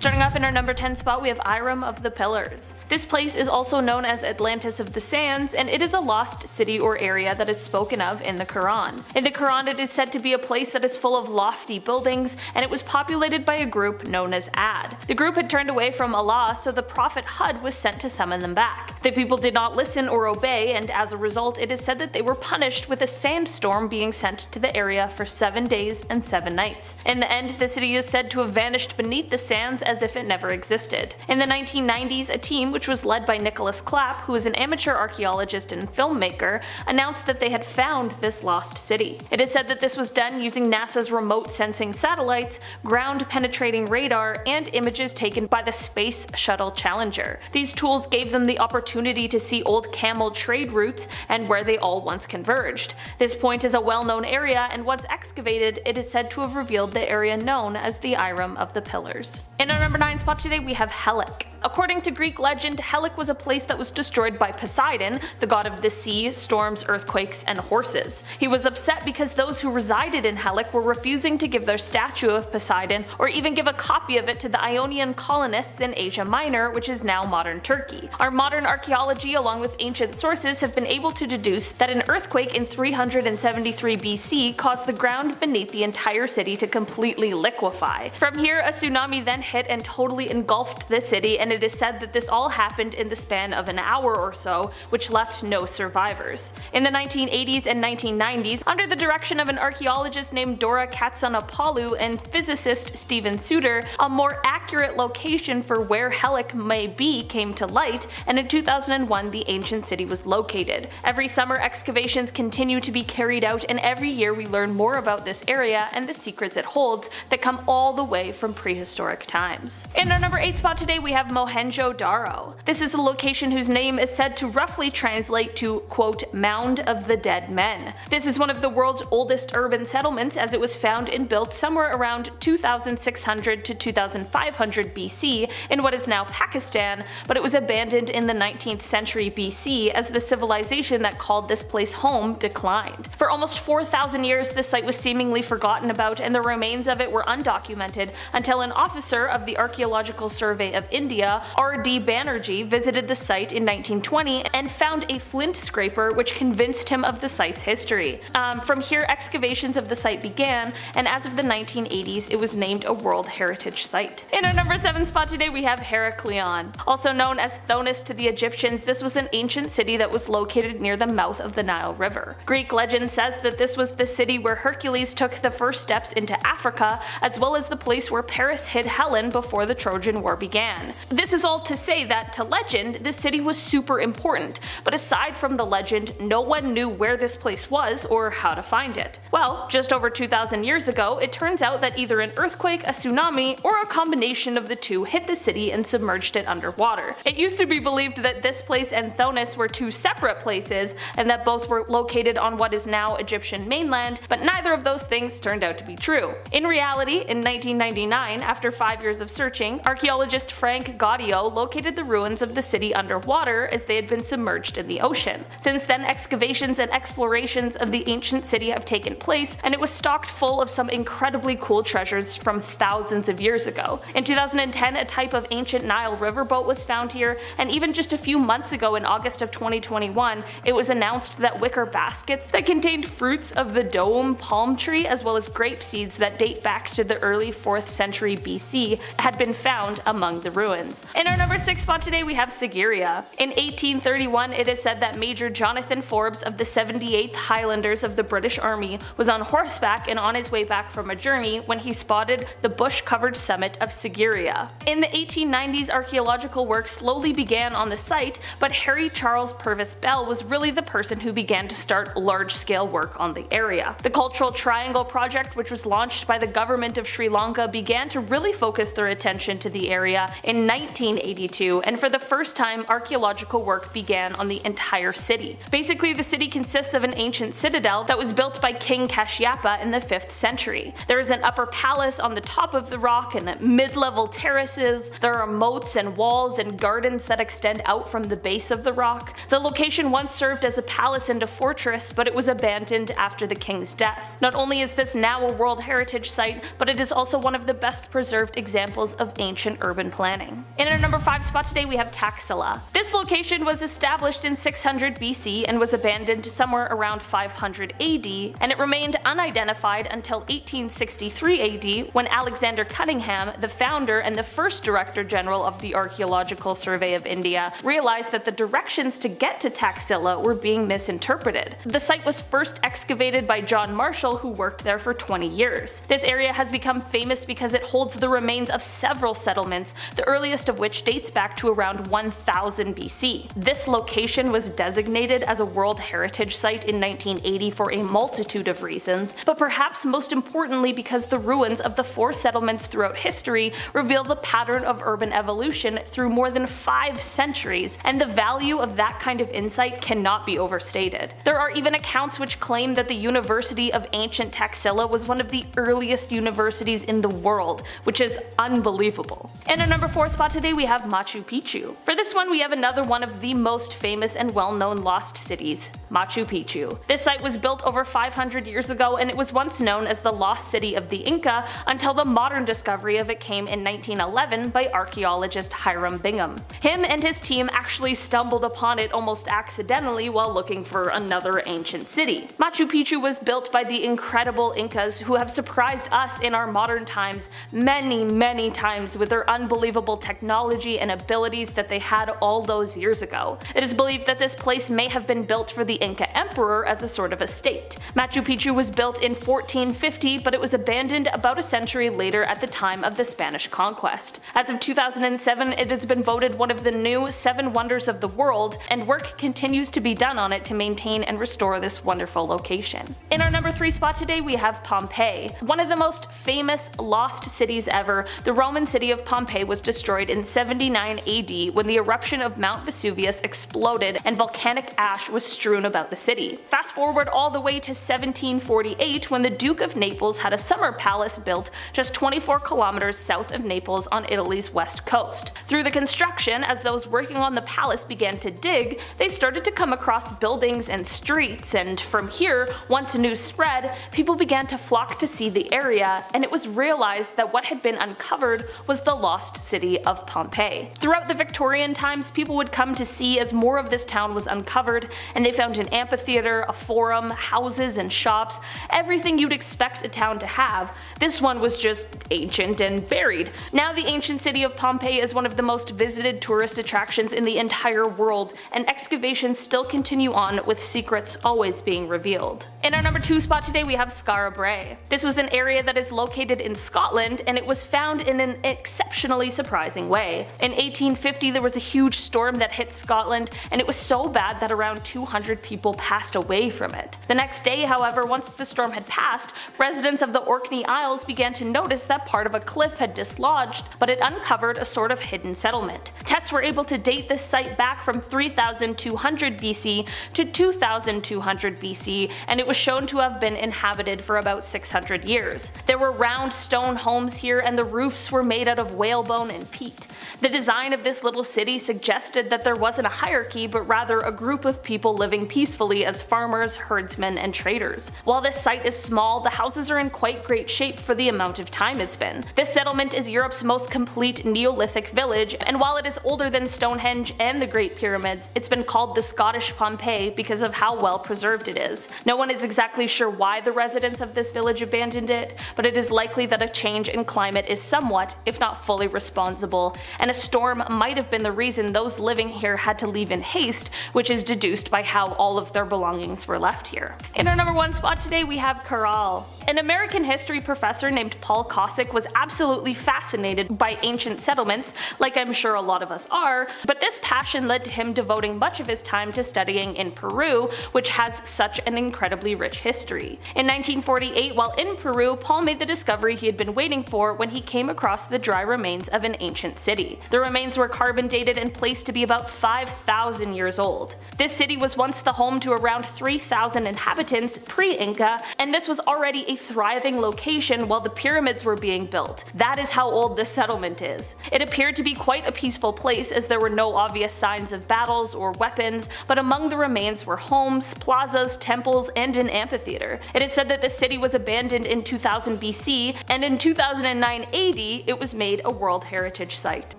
Starting off in our number 10 spot, we have Iram of the Pillars. This place is also known as Atlantis of the Sands, and it is a lost city or area that is spoken of in the Quran. In the Quran, it is said to be a place that is full of lofty buildings, and it was populated by a group known as Ad. The group had turned away from Allah, so the prophet Hud was sent to summon them back. The people did not listen or obey, and as a result, it is said that they were punished with a sandstorm being sent to the area for 7 days and 7 nights. In the end, the city is said to have vanished beneath the sands as if it never existed. In the 1990s, a team which was led by Nicholas Clapp, who is an amateur archaeologist and filmmaker, announced that they had found this lost city. It is said that this was done using NASA's remote sensing satellites, ground-penetrating radar, and images taken by the Space Shuttle Challenger. These tools gave them the opportunity to see old camel trade routes and where they all once converged. This point is a well-known area, and once excavated, it is said to have revealed the area known as the Iram of the Pillars. In our number 9 spot today, we have Helic. According to Greek legend, Helic was a place that was destroyed by Poseidon, the god of the sea, storms, earthquakes, and horses. He was upset because those who resided in Helic were refusing to give their statue of Poseidon or even give a copy of it to the Ionian colonists in Asia Minor, which is now modern Turkey. Our modern archaeology, along with ancient sources, have been able to deduce that an earthquake in 373 BC caused the ground beneath the entire city to completely liquefy. From here, a tsunami then hit and totally engulfed the city, and it is said that this all happened in the span of an hour or so, which left no survivors. In the 1980s and 1990s, under the direction of an archaeologist named Dora Katsonopoulou and physicist Steven Suter, a more accurate location for where Helic may be came to light, and in 2001 the ancient city was located. Every summer, excavations continue to be carried out, and every year we learn more about this area and the secrets it holds that come all the way from prehistoric times. In our number 8 spot today, we have Mohenjo-Daro. This is a location whose name is said to roughly translate to, quote, Mound of the Dead Men. This is one of the world's oldest urban settlements, as it was found and built somewhere around 2600 to 2500 BC in what is now Pakistan, but it was abandoned in the 19th century BC as the civilization that called this place home declined. For almost 4,000 years, this site was seemingly forgotten about, and the remains of it were undocumented until an officer of the Archaeological Survey of India, R.D. Banerjee, visited the site in 1920 and found a flint scraper which convinced him of the site's history. From here, excavations of the site began, and as of the 1980s, it was named a World Heritage Site. In our number 7 spot today, we have Heraklion. Also known as Thonis to the Egyptians, this was an ancient city that was located near the mouth of the Nile River. Greek legend says that this was the city where Hercules took the first steps into Africa, as well as the place where Paris hid Helen before the Trojan War began. This is all to say that, to legend, this city was super important, but aside from the legend, no one knew where this place was or how to find it. Well, just over 2,000 years ago, it turns out that either an earthquake, a tsunami, or a combination of the two hit the city and submerged it underwater. It used to be believed that this place and Thonis were two separate places, and that both were located on what is now Egyptian mainland, but neither of those things turned out to be true. In reality, in 1999, after 5 years of searching, archaeologist Frank Gaudio located the ruins of the city underwater as they had been submerged in the ocean. Since then, excavations and explorations of the ancient city have taken place, and it was stocked full of some incredibly cool treasures from thousands of years ago. In 2010, a type of ancient Nile riverboat was found here, and even just a few months ago in August of 2021, it was announced that wicker baskets that contained fruits of the dome palm tree as well as grape seeds that date back to the early 4th century BC had been found among the ruins. In our number 6 spot today, we have Sigiriya. In 1831, it is said that Major Jonathan Forbes of the 78th Highlanders of the British Army was on horseback and on his way back from a journey when he spotted the bush-covered summit of Sigiriya. In the 1890s, archaeological work slowly began on the site, but Harry Charles Purvis Bell was really the person who began to start large-scale work on the area. The Cultural Triangle Project, which was launched by the government of Sri Lanka, began to really focus their attention to the area in 1982, and for the first time, archaeological work began on the entire city. Basically, the city consists of an ancient citadel that was built by King Kashyapa in the 5th century. There is an upper palace on the top of the rock and mid-level terraces. There are moats and walls and gardens that extend out from the base of the rock. The location once served as a palace and a fortress, but it was abandoned after the king's death. Not only is this now a World Heritage Site, but it is also one of the best preserved examples examples of ancient urban planning. In our number 5 spot today we have Taxila. This location was established in 600 BC and was abandoned somewhere around 500 AD, and it remained unidentified until 1863 AD when Alexander Cunningham, the founder and the first Director General of the Archaeological Survey of India, realized that the directions to get to Taxila were being misinterpreted. The site was first excavated by John Marshall, who worked there for 20 years. This area has become famous because it holds the remains of several settlements, the earliest of which dates back to around 1000 BC. This location was designated as a World Heritage Site in 1980 for a multitude of reasons, but perhaps most importantly because the ruins of the 4 settlements throughout history reveal the pattern of urban evolution through more than 5 centuries, and the value of that kind of insight cannot be overstated. There are even accounts which claim that the University of Ancient Taxila was one of the earliest universities in the world, which is unbelievable. In our number 4 spot today we have Machu Picchu. For this one we have another one of the most famous and well-known lost cities, Machu Picchu. This site was built over 500 years ago, and it was once known as the lost city of the Inca until the modern discovery of it came in 1911 by archaeologist Hiram Bingham. Him and his team actually stumbled upon it almost accidentally while looking for another ancient city. Machu Picchu was built by the incredible Incas who have surprised us in our modern times many times with their unbelievable technology and abilities that they had all those years ago. It is believed that this place may have been built for the Inca emperor as a sort of estate. Machu Picchu was built in 1450, but it was abandoned about a century later at the time of the Spanish conquest. As of 2007, it has been voted one of the new 7 wonders of the world, and work continues to be done on it to maintain and restore this wonderful location. In our number 3 spot today we have Pompeii. One of the most famous lost cities ever, the Roman city of Pompeii was destroyed in 79 AD when the eruption of Mount Vesuvius exploded and volcanic ash was strewn about the city. Fast forward all the way to 1748 when the Duke of Naples had a summer palace built just 24 kilometers south of Naples on Italy's west coast. Through the construction, as those working on the palace began to dig, they started to come across buildings and streets, and from here, once news spread, people began to flock to see the area, and it was realized that what had been uncovered was the lost city of Pompeii. Throughout the Victorian times, people would come to see as more of this town was uncovered, and they found an amphitheater, a forum, houses and shops, everything you'd expect a town to have. This one was just ancient and buried. Now the ancient city of Pompeii is one of the most visited tourist attractions in the entire world, and excavations still continue on with secrets always being revealed. In our number 2 spot today we have Skara Brae. This was an area that is located in Scotland, and it was found in an exceptionally surprising way. In 1850 there was a huge storm that hit Scotland, and it was so bad that around 200 people passed away from it. The next day, however, once the storm had passed, residents of the Orkney Isles began to notice that part of a cliff had dislodged, but it uncovered a sort of hidden settlement. Tests were able to date this site back from 3200 BC to 2200 BC, and it was shown to have been inhabited for about 600 years. There were round stone homes here, and the roofs were made out of whalebone and peat. The design of this little city suggested that there wasn't a hierarchy, but rather a group of people living peacefully as farmers, herdsmen, and traders. While this site is small, the houses are in quite great shape for the amount of time it's been. This settlement is Europe's most complete Neolithic village, and while it is older than Stonehenge and the Great Pyramids, it's been called the Scottish Pompeii because of how well preserved it is. No one is exactly sure why the residents of this village abandoned it, but it is likely that a change in climate is somewhat, if not fully responsible, and a storm might have been the reason those living here had to leave in haste, which is deduced by how all of their belongings were left here. In our number 1 spot today we have Caral. An American history professor named Paul Kosick was absolutely fascinated by ancient settlements, like I'm sure a lot of us are, but this passion led to him devoting much of his time to studying in Peru, which has such an incredibly rich history. In 1948, while in Peru, Paul made the discovery he had been waiting for when he came across the dry remains of an ancient city. The remains were carbon dated and placed to be about 5,000 years old. This city was once the home to around 3,000 inhabitants pre-Inca, and this was already a thriving location while the pyramids were being built. That is how old this settlement is. It appeared to be quite a peaceful place as there were no obvious signs of battles or weapons, but among the remains were homes, plazas, temples, and an amphitheater. It is said that the city was abandoned in 2000 BC, and in 2009 AD AD, it was made a World Heritage Site.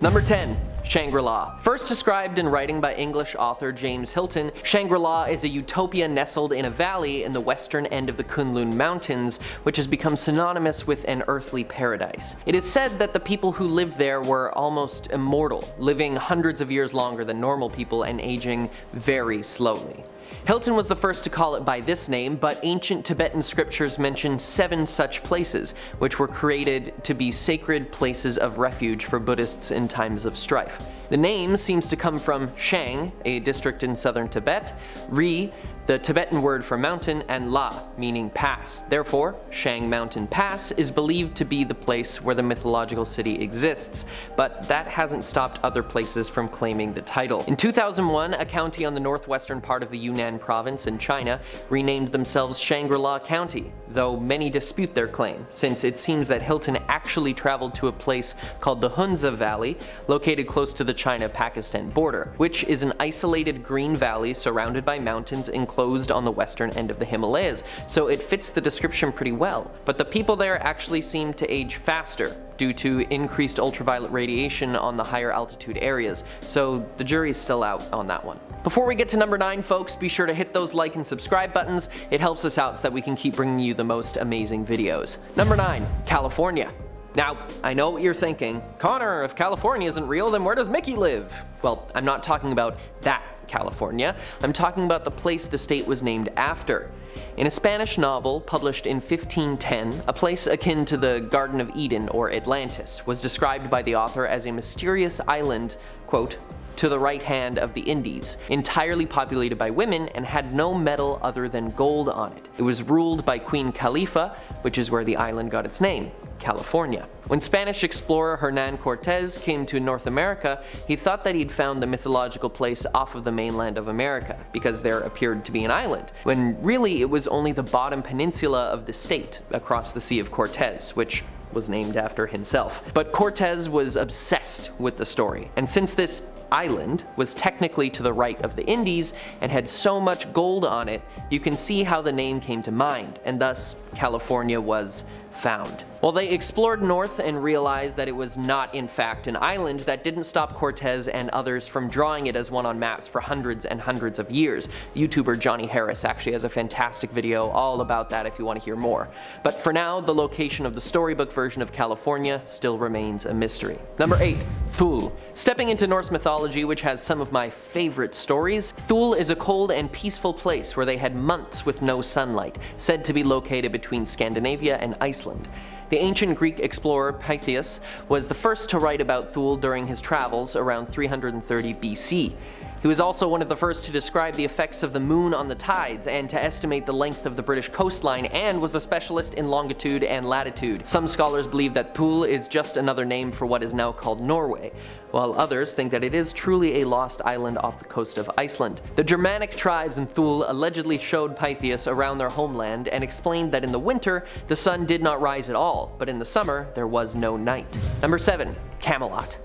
Number 10. Shangri-La. First described in writing by English author James Hilton, Shangri-La is a utopia nestled in a valley in the western end of the Kunlun Mountains, which has become synonymous with an earthly paradise. It is said that the people who lived there were almost immortal, living hundreds of years longer than normal people and aging very slowly. Hilton was the first to call it by this name, but ancient Tibetan scriptures mention 7 such places, which were created to be sacred places of refuge for Buddhists in times of strife. The name seems to come from Shang, a district in southern Tibet, Ri, the Tibetan word for mountain, and La, meaning pass. Therefore, Shang Mountain Pass is believed to be the place where the mythological city exists, but that hasn't stopped other places from claiming the title. In 2001, a county on the northwestern part of the Yunnan province in China renamed themselves Shangri-La County, though many dispute their claim, since it seems that Hilton actually traveled to a place called the Hunza Valley, located close to the China-Pakistan border, which is an isolated green valley surrounded by mountains enclosed on the western end of the Himalayas, so it fits the description pretty well. But the people there actually seem to age faster due to increased ultraviolet radiation on the higher altitude areas, so the jury's still out on that one. Before we get to number 9, folks, be sure to hit those like and subscribe buttons. It helps us out so that we can keep bringing you the most amazing videos. Number 9, California. Now, I know what you're thinking. Connor, if California isn't real, then where does Mickey live? Well, I'm not talking about that California. I'm talking about the place the state was named after. In a Spanish novel published in 1510, a place akin to the Garden of Eden or Atlantis was described by the author as a mysterious island, quote, to the right hand of the Indies, entirely populated by women and had no metal other than gold on it. It was ruled by Queen Khalifa, which is where the island got its name, California. When Spanish explorer Hernan Cortez came to North America, he thought that he'd found the mythological place off of the mainland of America, because there appeared to be an island, when really it was only the bottom peninsula of the state across the Sea of Cortez, which was named after himself. But Cortez was obsessed with the story, and since this island was technically to the right of the Indies and had so much gold on it, you can see how the name came to mind, and thus California was found. Well, they explored north and realized that it was not in fact an island. That didn't stop Cortez and others from drawing it as one on maps for hundreds and hundreds of years. YouTuber Johnny Harris actually has a fantastic video all about that if you want to hear more. But for now, the location of the storybook version of California still remains a mystery. Number 8. Thule. Stepping into Norse mythology, which has some of my favorite stories, Thule is a cold and peaceful place where they had months with no sunlight, said to be located between Scandinavia and Iceland. The ancient Greek explorer Pytheas was the first to write about Thule during his travels around 330 BC. He was also one of the first to describe the effects of the moon on the tides and to estimate the length of the British coastline, and was a specialist in longitude and latitude. Some scholars believe that Thule is just another name for what is now called Norway, while others think that it is truly a lost island off the coast of Iceland. The Germanic tribes in Thule allegedly showed Pytheas around their homeland and explained that in the winter the sun did not rise at all, but in the summer there was no night. Number 7. Camelot.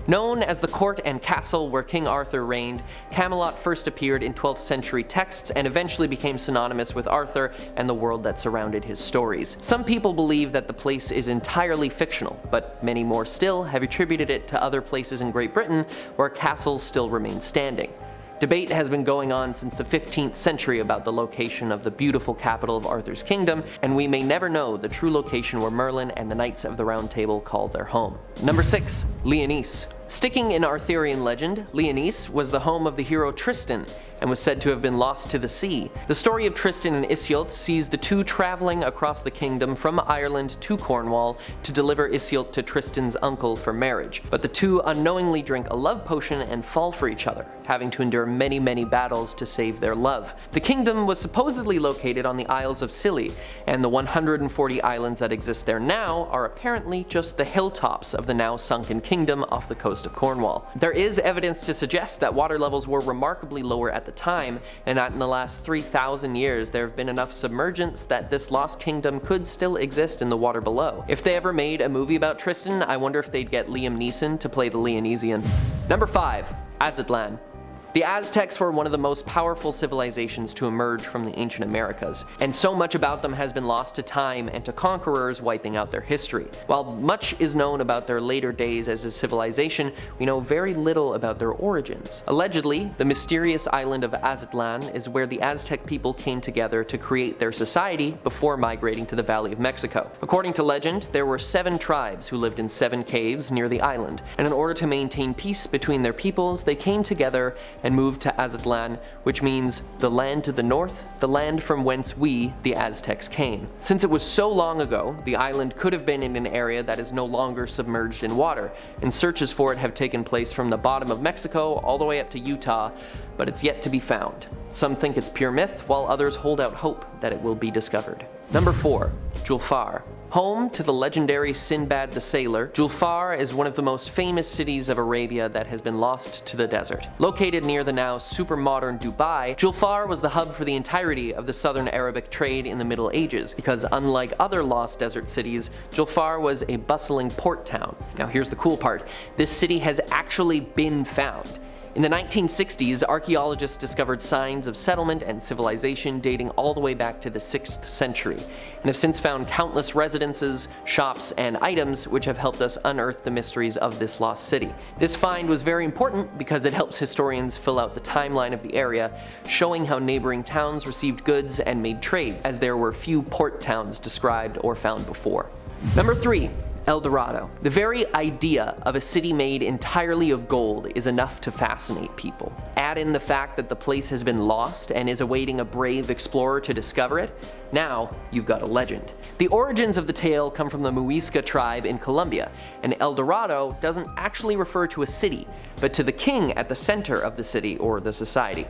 Known as the court and castle where King Arthur reigned, Camelot first appeared in 12th century texts and eventually became synonymous with Arthur and the world that surrounded his stories. Some people believe that the place is entirely fictional, but many more still have attributed it to other places in Great Britain where castles still remain standing. Debate has been going on since the 15th century about the location of the beautiful capital of Arthur's kingdom, and we may never know the true location where Merlin and the Knights of the Round Table called their home. Number 6. Lyonesse. Sticking in Arthurian legend, Lyonesse was the home of the hero Tristan, and was said to have been lost to the sea. The story of Tristan and Iseult sees the two traveling across the kingdom from Ireland to Cornwall to deliver Iseult to Tristan's uncle for marriage, but the two unknowingly drink a love potion and fall for each other, having to endure many battles to save their love. The kingdom was supposedly located on the Isles of Scilly, and the 140 islands that exist there now are apparently just the hilltops of the now sunken kingdom off the coast of Cornwall. There is evidence to suggest that water levels were remarkably lower at the time, and that in the last 3,000 years there have been enough submergence that this lost kingdom could still exist in the water below. If they ever made a movie about Tristan, I wonder if they'd get Liam Neeson to play the Lyonessian. Number 5. Aztlan. The Aztecs were one of the most powerful civilizations to emerge from the ancient Americas, and so much about them has been lost to time and to conquerors wiping out their history. While much is known about their later days as a civilization, we know very little about their origins. Allegedly, the mysterious island of Aztlan is where the Aztec people came together to create their society before migrating to the Valley of Mexico. According to legend, there were 7 tribes who lived in 7 caves near the island, and in order to maintain peace between their peoples, they came together and moved to Aztlan, which means the land to the north, the land from whence we, the Aztecs, came. Since it was so long ago, the island could have been in an area that is no longer submerged in water, and searches for it have taken place from the bottom of Mexico all the way up to Utah, but it's yet to be found. Some think it's pure myth, while others hold out hope that it will be discovered. Number 4. Julfar. Home to the legendary Sinbad the Sailor, Julfar is one of the most famous cities of Arabia that has been lost to the desert. Located near the now super modern Dubai, Julfar was the hub for the entirety of the southern Arabic trade in the Middle Ages, because unlike other lost desert cities, Julfar was a bustling port town. Now here's the cool part, this city has actually been found. In the 1960s, archaeologists discovered signs of settlement and civilization dating all the way back to the 6th century, and have since found countless residences, shops, and items which have helped us unearth the mysteries of this lost city. This find was very important because it helps historians fill out the timeline of the area, showing how neighboring towns received goods and made trades, as there were few port towns described or found before. Number 3. El Dorado. The very idea of a city made entirely of gold is enough to fascinate people. Add in the fact that the place has been lost and is awaiting a brave explorer to discover it, now you've got a legend. The origins of the tale come from the Muisca tribe in Colombia, and El Dorado doesn't actually refer to a city, but to the king at the center of the city or the society.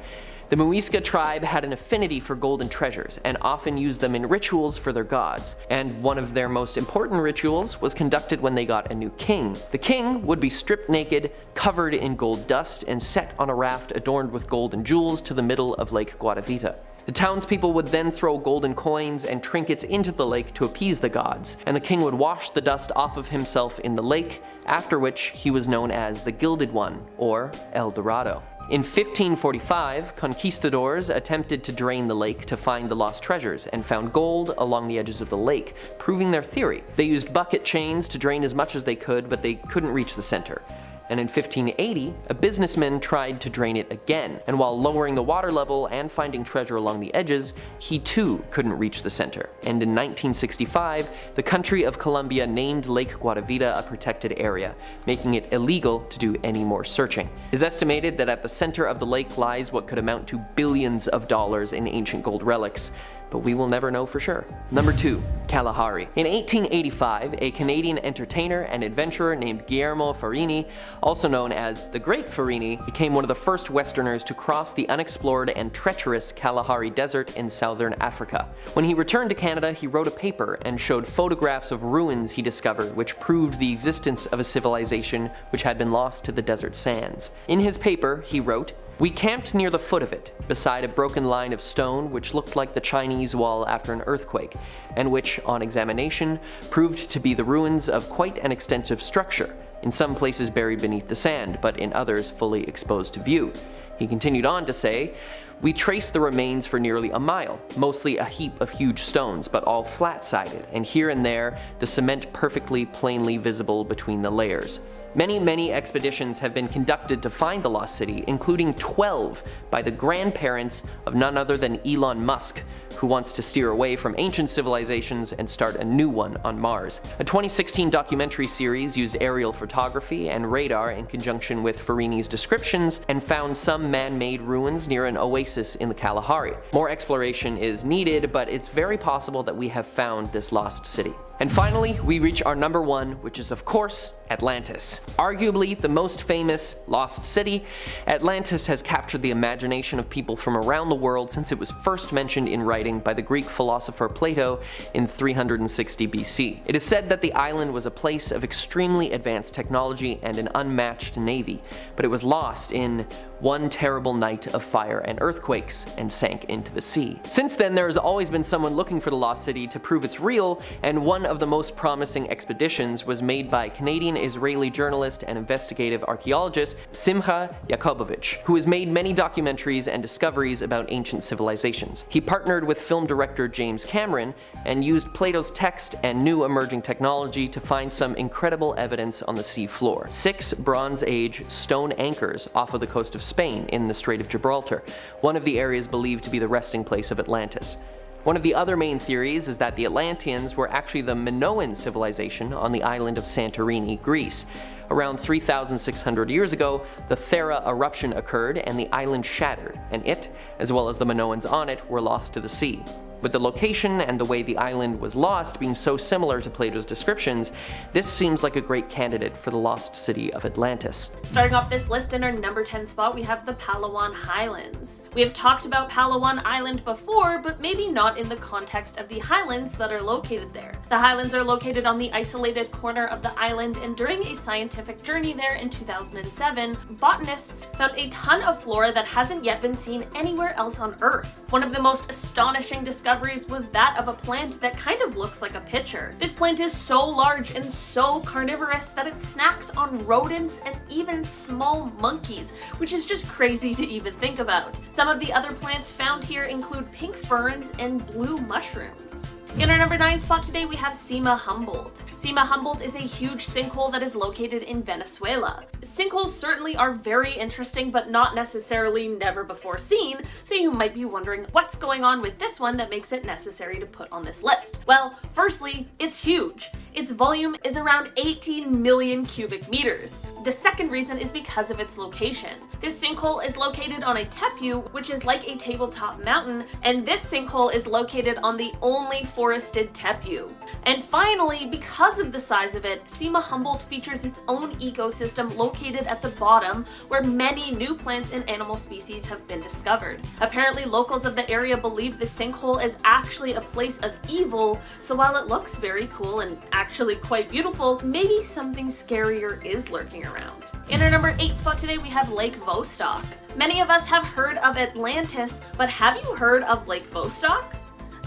The Muisca tribe had an affinity for golden treasures and often used them in rituals for their gods, and one of their most important rituals was conducted when they got a new king. The king would be stripped naked, covered in gold dust, and set on a raft adorned with gold and jewels to the middle of Lake Guatavita. The townspeople would then throw golden coins and trinkets into the lake to appease the gods, and the king would wash the dust off of himself in the lake, after which he was known as the Gilded One, or El Dorado. In 1545, conquistadors attempted to drain the lake to find the lost treasures and found gold along the edges of the lake, proving their theory. They used bucket chains to drain as much as they could, but they couldn't reach the center. And in 1580, a businessman tried to drain it again, and while lowering the water level and finding treasure along the edges, he too couldn't reach the center. And in 1965, the country of Colombia named Lake Guatavita a protected area, making it illegal to do any more searching. It is estimated that at the center of the lake lies what could amount to billions of dollars in ancient gold relics, but we will never know for sure. Number 2. Kalahari. In 1885, a Canadian entertainer and adventurer named Guillermo Farini, also known as the Great Farini, became one of the first Westerners to cross the unexplored and treacherous Kalahari Desert in southern Africa. When he returned to Canada, he wrote a paper and showed photographs of ruins he discovered which proved the existence of a civilization which had been lost to the desert sands. In his paper, he wrote, "We camped near the foot of it, beside a broken line of stone which looked like the Chinese wall after an earthquake, and which, on examination, proved to be the ruins of quite an extensive structure, in some places buried beneath the sand, but in others fully exposed to view." He continued on to say, "We traced the remains for nearly a mile, mostly a heap of huge stones, but all flat-sided, and here and there the cement perfectly plainly visible between the layers. Many expeditions have been conducted to find the lost city, including 12 by the grandparents of none other than Elon Musk, who wants to steer away from ancient civilizations and start a new one on Mars. A 2016 documentary series used aerial photography and radar in conjunction with Farini's descriptions and found some man-made ruins near an oasis in the Kalahari. More exploration is needed, but it's very possible that we have found this lost city. And finally, we reach our number 1, which is of course Atlantis. Arguably the most famous lost city, Atlantis has captured the imagination of people from around the world since it was first mentioned in writing by the Greek philosopher Plato in 360 BC. It is said that the island was a place of extremely advanced technology and an unmatched navy, but it was lost in one terrible night of fire and earthquakes and sank into the sea. Since then, there has always been someone looking for the lost city to prove it's real, and one of the most promising expeditions was made by Canadian Israeli journalist and investigative archaeologist Simcha Yakubovich, who has made many documentaries and discoveries about ancient civilizations. He partnered with film director James Cameron and used Plato's text and new emerging technology to find some incredible evidence on the sea floor. 6 Bronze Age stone anchors off of the coast of Spain in the Strait of Gibraltar, one of the areas believed to be the resting place of Atlantis. One of the other main theories is that the Atlanteans were actually the Minoan civilization on the island of Santorini, Greece. Around 3,600 years ago, the Thera eruption occurred and the island shattered, and it, as well as the Minoans on it, were lost to the sea. With the location and the way the island was lost being so similar to Plato's descriptions, this seems like a great candidate for the lost city of Atlantis. Starting off this list in our number 10 spot, we have the Palawan Highlands. We have talked about Palawan Island before, but maybe not in the context of the highlands that are located there. The highlands are located on the isolated corner of the island, and during a scientific journey there in 2007, botanists found a ton of flora that hasn't yet been seen anywhere else on Earth. One of the most astonishing discoveries was that of a plant that kind of looks like a pitcher. This plant is so large and so carnivorous that it snacks on rodents and even small monkeys, which is just crazy to even think about. Some of the other plants found here include pink ferns and blue mushrooms. In our number 9 spot today, we have Cima Humboldt. Cima Humboldt is a huge sinkhole that is located in Venezuela. Sinkholes certainly are very interesting, but not necessarily never before seen, so you might be wondering what's going on with this one that makes it necessary to put on this list. Well, firstly, it's huge. Its volume is around 18 million cubic meters. The second reason is because of its location. This sinkhole is located on a tepu, which is like a tabletop mountain, and this sinkhole is located on the only forested tepu. And finally, because of the size of it, Cima Humboldt features its own ecosystem located at the bottom, where many new plants and animal species have been discovered. Apparently, locals of the area believe the sinkhole is actually a place of evil, so while it looks very cool and actually quite beautiful, maybe something scarier is lurking around. In our number 8 spot today, we have Lake Vostok. Many of us have heard of Atlantis, but have you heard of Lake Vostok?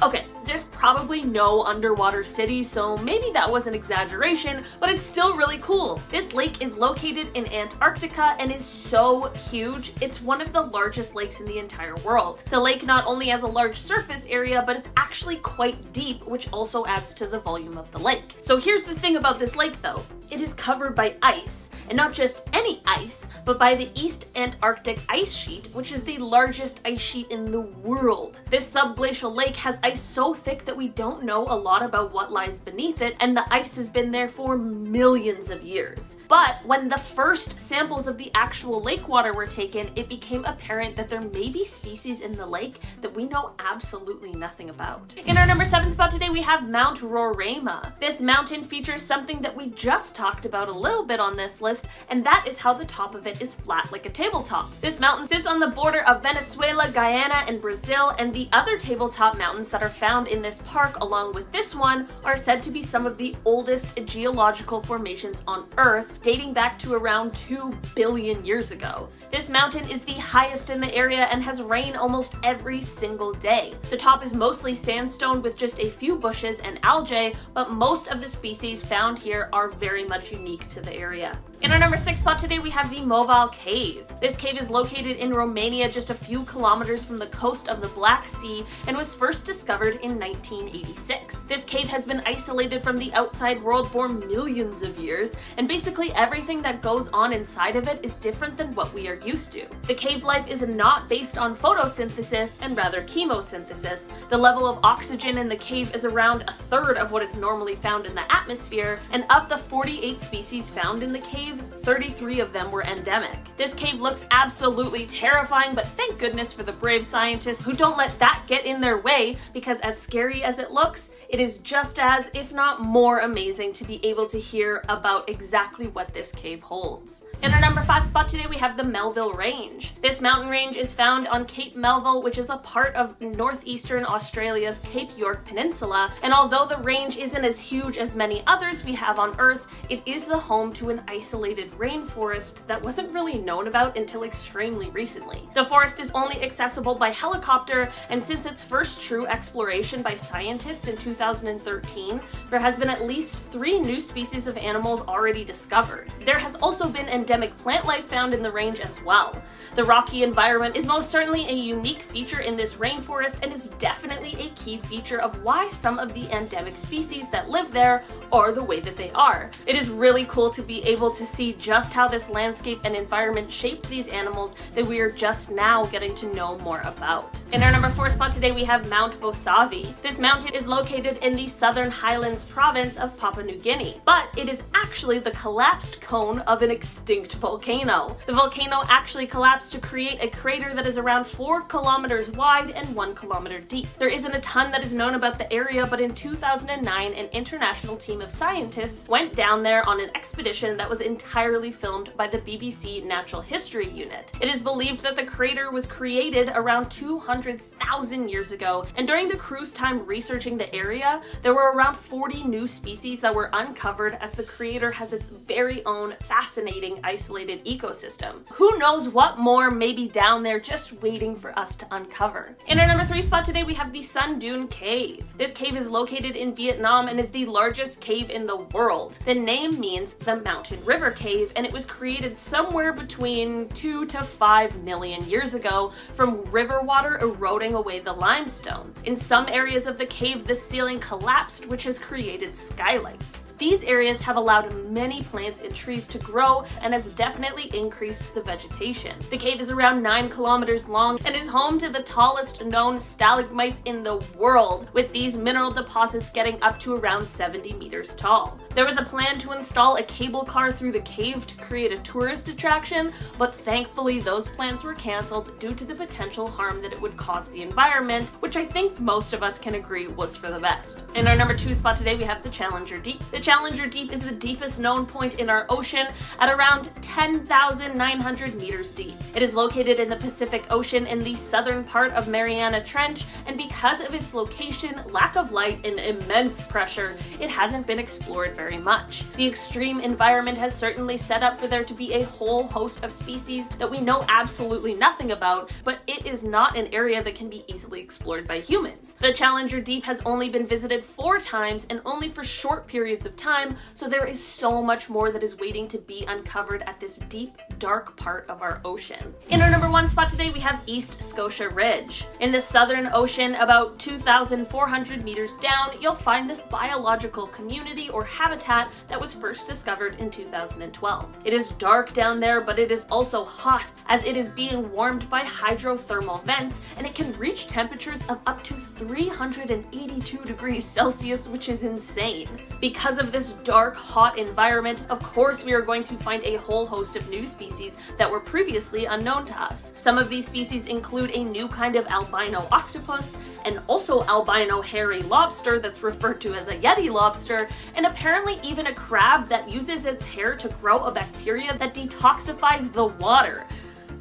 Okay, there's probably no underwater city, so maybe that was an exaggeration, but it's still really cool. This lake is located in Antarctica and is so huge, it's one of the largest lakes in the entire world. The lake not only has a large surface area, but it's actually quite deep, which also adds to the volume of the lake. So here's the thing about this lake though. It is covered by ice, and not just any ice, but by the East Antarctic ice sheet, which is the largest ice sheet in the world. This subglacial lake has ice so thick that we don't know a lot about what lies beneath it, and the ice has been there for millions of years. But when the first samples of the actual lake water were taken, it became apparent that there may be species in the lake that we know absolutely nothing about. In our number 7 spot today, we have Mount Roraima. This mountain features something that we just talked about a little bit on this list, and that is how the top of it is flat like a tabletop. This mountain sits on the border of Venezuela, Guyana, and Brazil, and the other tabletop mountains that are found in this park along with this one are said to be some of the oldest geological formations on Earth, dating back to around 2 billion years ago. This mountain is the highest in the area and has rain almost every single day. The top is mostly sandstone with just a few bushes and algae, but most of the species found here are very much unique to the area. In our number 6 spot today, we have the Mobile Cave. This cave is located in Romania, just a few kilometers from the coast of the Black Sea, and was first discovered in 1986. This cave has been isolated from the outside world for millions of years, and basically everything that goes on inside of it is different than what we are used to. The cave life is not based on photosynthesis, and rather chemosynthesis. The level of oxygen in the cave is around a third of what is normally found in the atmosphere, and of the 48 species found in the cave, 33 of them were endemic. This cave looks absolutely terrifying, but thank goodness for the brave scientists who don't let that get in their way, because as scary as it looks, it is just as, if not more, amazing to be able to hear about exactly what this cave holds. In our number 5 spot today, we have the Melville Range. This mountain range is found on Cape Melville, which is a part of northeastern Australia's Cape York Peninsula, and although the range isn't as huge as many others we have on Earth, it is the home to an isolated isolated rainforest that wasn't really known about until extremely recently. The forest is only accessible by helicopter, and since its first true exploration by scientists in 2013, there has been at least 3 new species of animals already discovered. There has also been endemic plant life found in the range as well. The rocky environment is most certainly a unique feature in this rainforest and is definitely a key feature of why some of the endemic species that live there are the way that they are. It is really cool to be able to see just how this landscape and environment shaped these animals that we are just now getting to know more about. In our number 4 spot today we have Mount Bosavi. This mountain is located in the Southern Highlands province of Papua New Guinea, but it is actually the collapsed cone of an extinct volcano. The volcano actually collapsed to create a crater that is around 4 kilometers wide and 1 kilometer deep. There isn't a ton that is known about the area, but in 2009 an international team of scientists went down there on an expedition that was entirely filmed by the BBC Natural History Unit. It is believed that the crater was created around 200,000 years ago, and during the crew's time researching the area, there were around 40 new species that were uncovered, as the creator has its very own fascinating isolated ecosystem. Who knows what more may be down there just waiting for us to uncover. In our number 3 spot today we have the Sun Dune Cave. This cave is located in Vietnam and is the largest cave in the world. The name means the mountain river cave, and it was created somewhere between 2 to 5 million years ago from river water eroding away the limestone. In some areas of the cave, the ceiling collapsed, which has created skylights. These areas have allowed many plants and trees to grow and has definitely increased the vegetation. The cave is around 9 kilometers long and is home to the tallest known stalagmites in the world, with these mineral deposits getting up to around 70 meters tall. There was a plan to install a cable car through the cave to create a tourist attraction, but thankfully those plans were cancelled due to the potential harm that it would cause the environment, which I think most of us can agree was for the best. In our number 2 spot today we have the Challenger Deep. The Challenger Deep is the deepest known point in our ocean at around 10,900 meters deep. It is located in the Pacific Ocean in the southern part of Mariana Trench, and because of its location, lack of light, and immense pressure, it hasn't been explored very much. The extreme environment has certainly set up for there to be a whole host of species that we know absolutely nothing about, but it is not an area that can be easily explored by humans. The Challenger Deep has only been visited 4 times and only for short periods of time, so there is so much more that is waiting to be uncovered at this deep, dark part of our ocean. In our number 1 spot today we have East Scotia Ridge. In the Southern Ocean, about 2,400 meters down, you'll find this biological community or habitat that was first discovered in 2012. It is dark down there, but it is also hot, as it is being warmed by hydrothermal vents, and it can reach temperatures of up to 382 degrees Celsius, which is insane. Because of this dark, hot environment, of course we are going to find a whole host of new species that were previously unknown to us. Some of these species include a new kind of albino octopus, and also albino hairy lobster that's referred to as a yeti lobster, and apparently even a crab that uses its hair to grow a bacteria that detoxifies the water.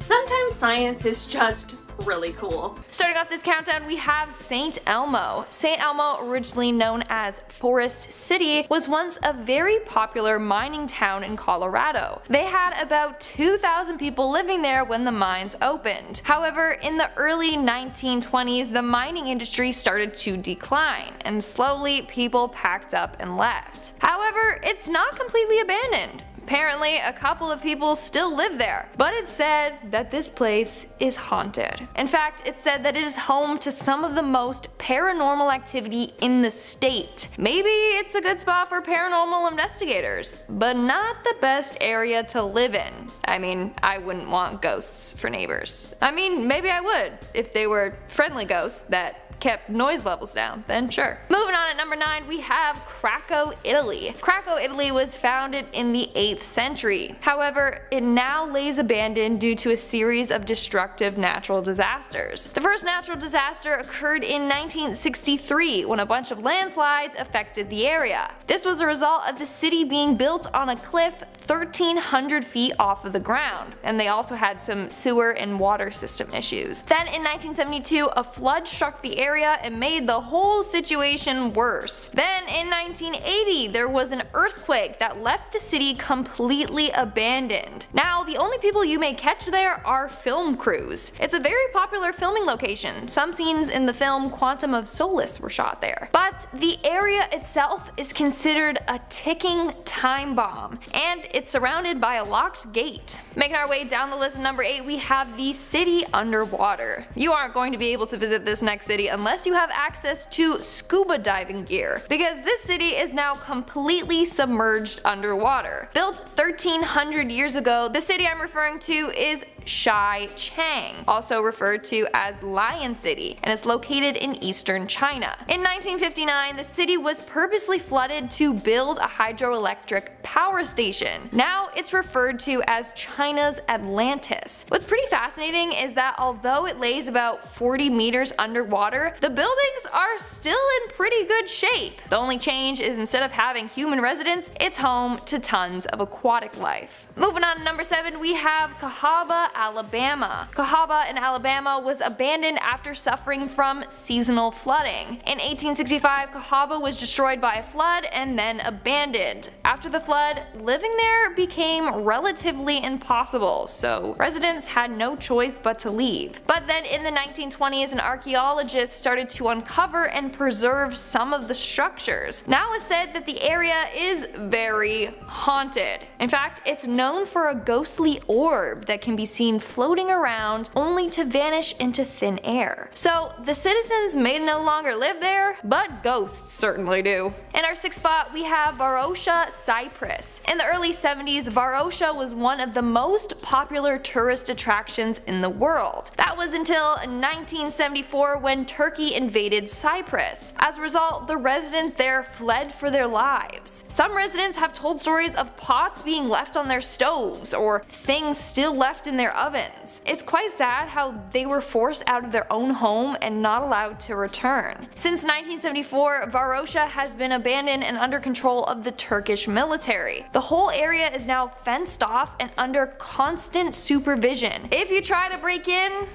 Sometimes science is just really cool. Starting off this countdown, we have St. Elmo. St. Elmo, originally known as Forest City, was once a very popular mining town in Colorado. They had about 2,000 people living there when the mines opened. However, in the early 1920s, the mining industry started to decline, and slowly people packed up and left. However, it's not completely abandoned. Apparently, a couple of people still live there, but it's said that this place is haunted. In fact, it's said that it is home to some of the most paranormal activity in the state. Maybe it's a good spot for paranormal investigators, but not the best area to live in. I mean, I wouldn't want ghosts for neighbors. I mean, maybe I would, if they were friendly ghosts that kept noise levels down, then sure. Moving on at number 9, we have Krakow, Italy. Krakow, Italy was founded in the 8th century. However, it now lays abandoned due to a series of destructive natural disasters. The first natural disaster occurred in 1963 when a bunch of landslides affected the area. This was a result of the city being built on a cliff 1,300 feet off of the ground, and they also had some sewer and water system issues. Then in 1972, a flood struck the area and made the whole situation worse. Then in 1980, there was an earthquake that left the city completely completely abandoned. Now, the only people you may catch there are film crews. It's a very popular filming location. Some scenes in the film Quantum of Solace were shot there. But the area itself is considered a ticking time bomb, and it's surrounded by a locked gate. Making our way down the list at number 8, we have the city underwater. You aren't going to be able to visit this next city unless you have access to scuba diving gear, because this city is now completely submerged underwater. Built 1300 years ago, the city I'm referring to is Chang, also referred to as Lion City, and it's located in eastern China. In 1959, the city was purposely flooded to build a hydroelectric power station. Now it's referred to as China's Atlantis. What's pretty fascinating is that although it lays about 40 meters underwater, the buildings are still in pretty good shape. The only change is instead of having human residents, it's home to tons of aquatic life. Moving on to number 7, we have Cahaba, Alabama. Cahaba in Alabama was abandoned after suffering from seasonal flooding. In 1865, Cahaba was destroyed by a flood and then abandoned. After the flood, living there became relatively impossible, so residents had no choice but to leave. But then in the 1920s, an archaeologist started to uncover and preserve some of the structures. Now it's said that the area is very haunted. In fact, it's known for a ghostly orb that can be seen floating around only to vanish into thin air. So the citizens may no longer live there, but ghosts certainly do. In our 6th spot, we have Varosha, Cyprus. In the early 70s, Varosha was one of the most popular tourist attractions in the world. That was until 1974 when Turkey invaded Cyprus. As a result, the residents there fled for their lives. Some residents have told stories of pots being left on their stoves or things still left in their ovens. It's quite sad how they were forced out of their own home and not allowed to return. Since 1974, Varosha has been abandoned and under control of the Turkish military. The whole area is now fenced off and under constant supervision. If you try to break in,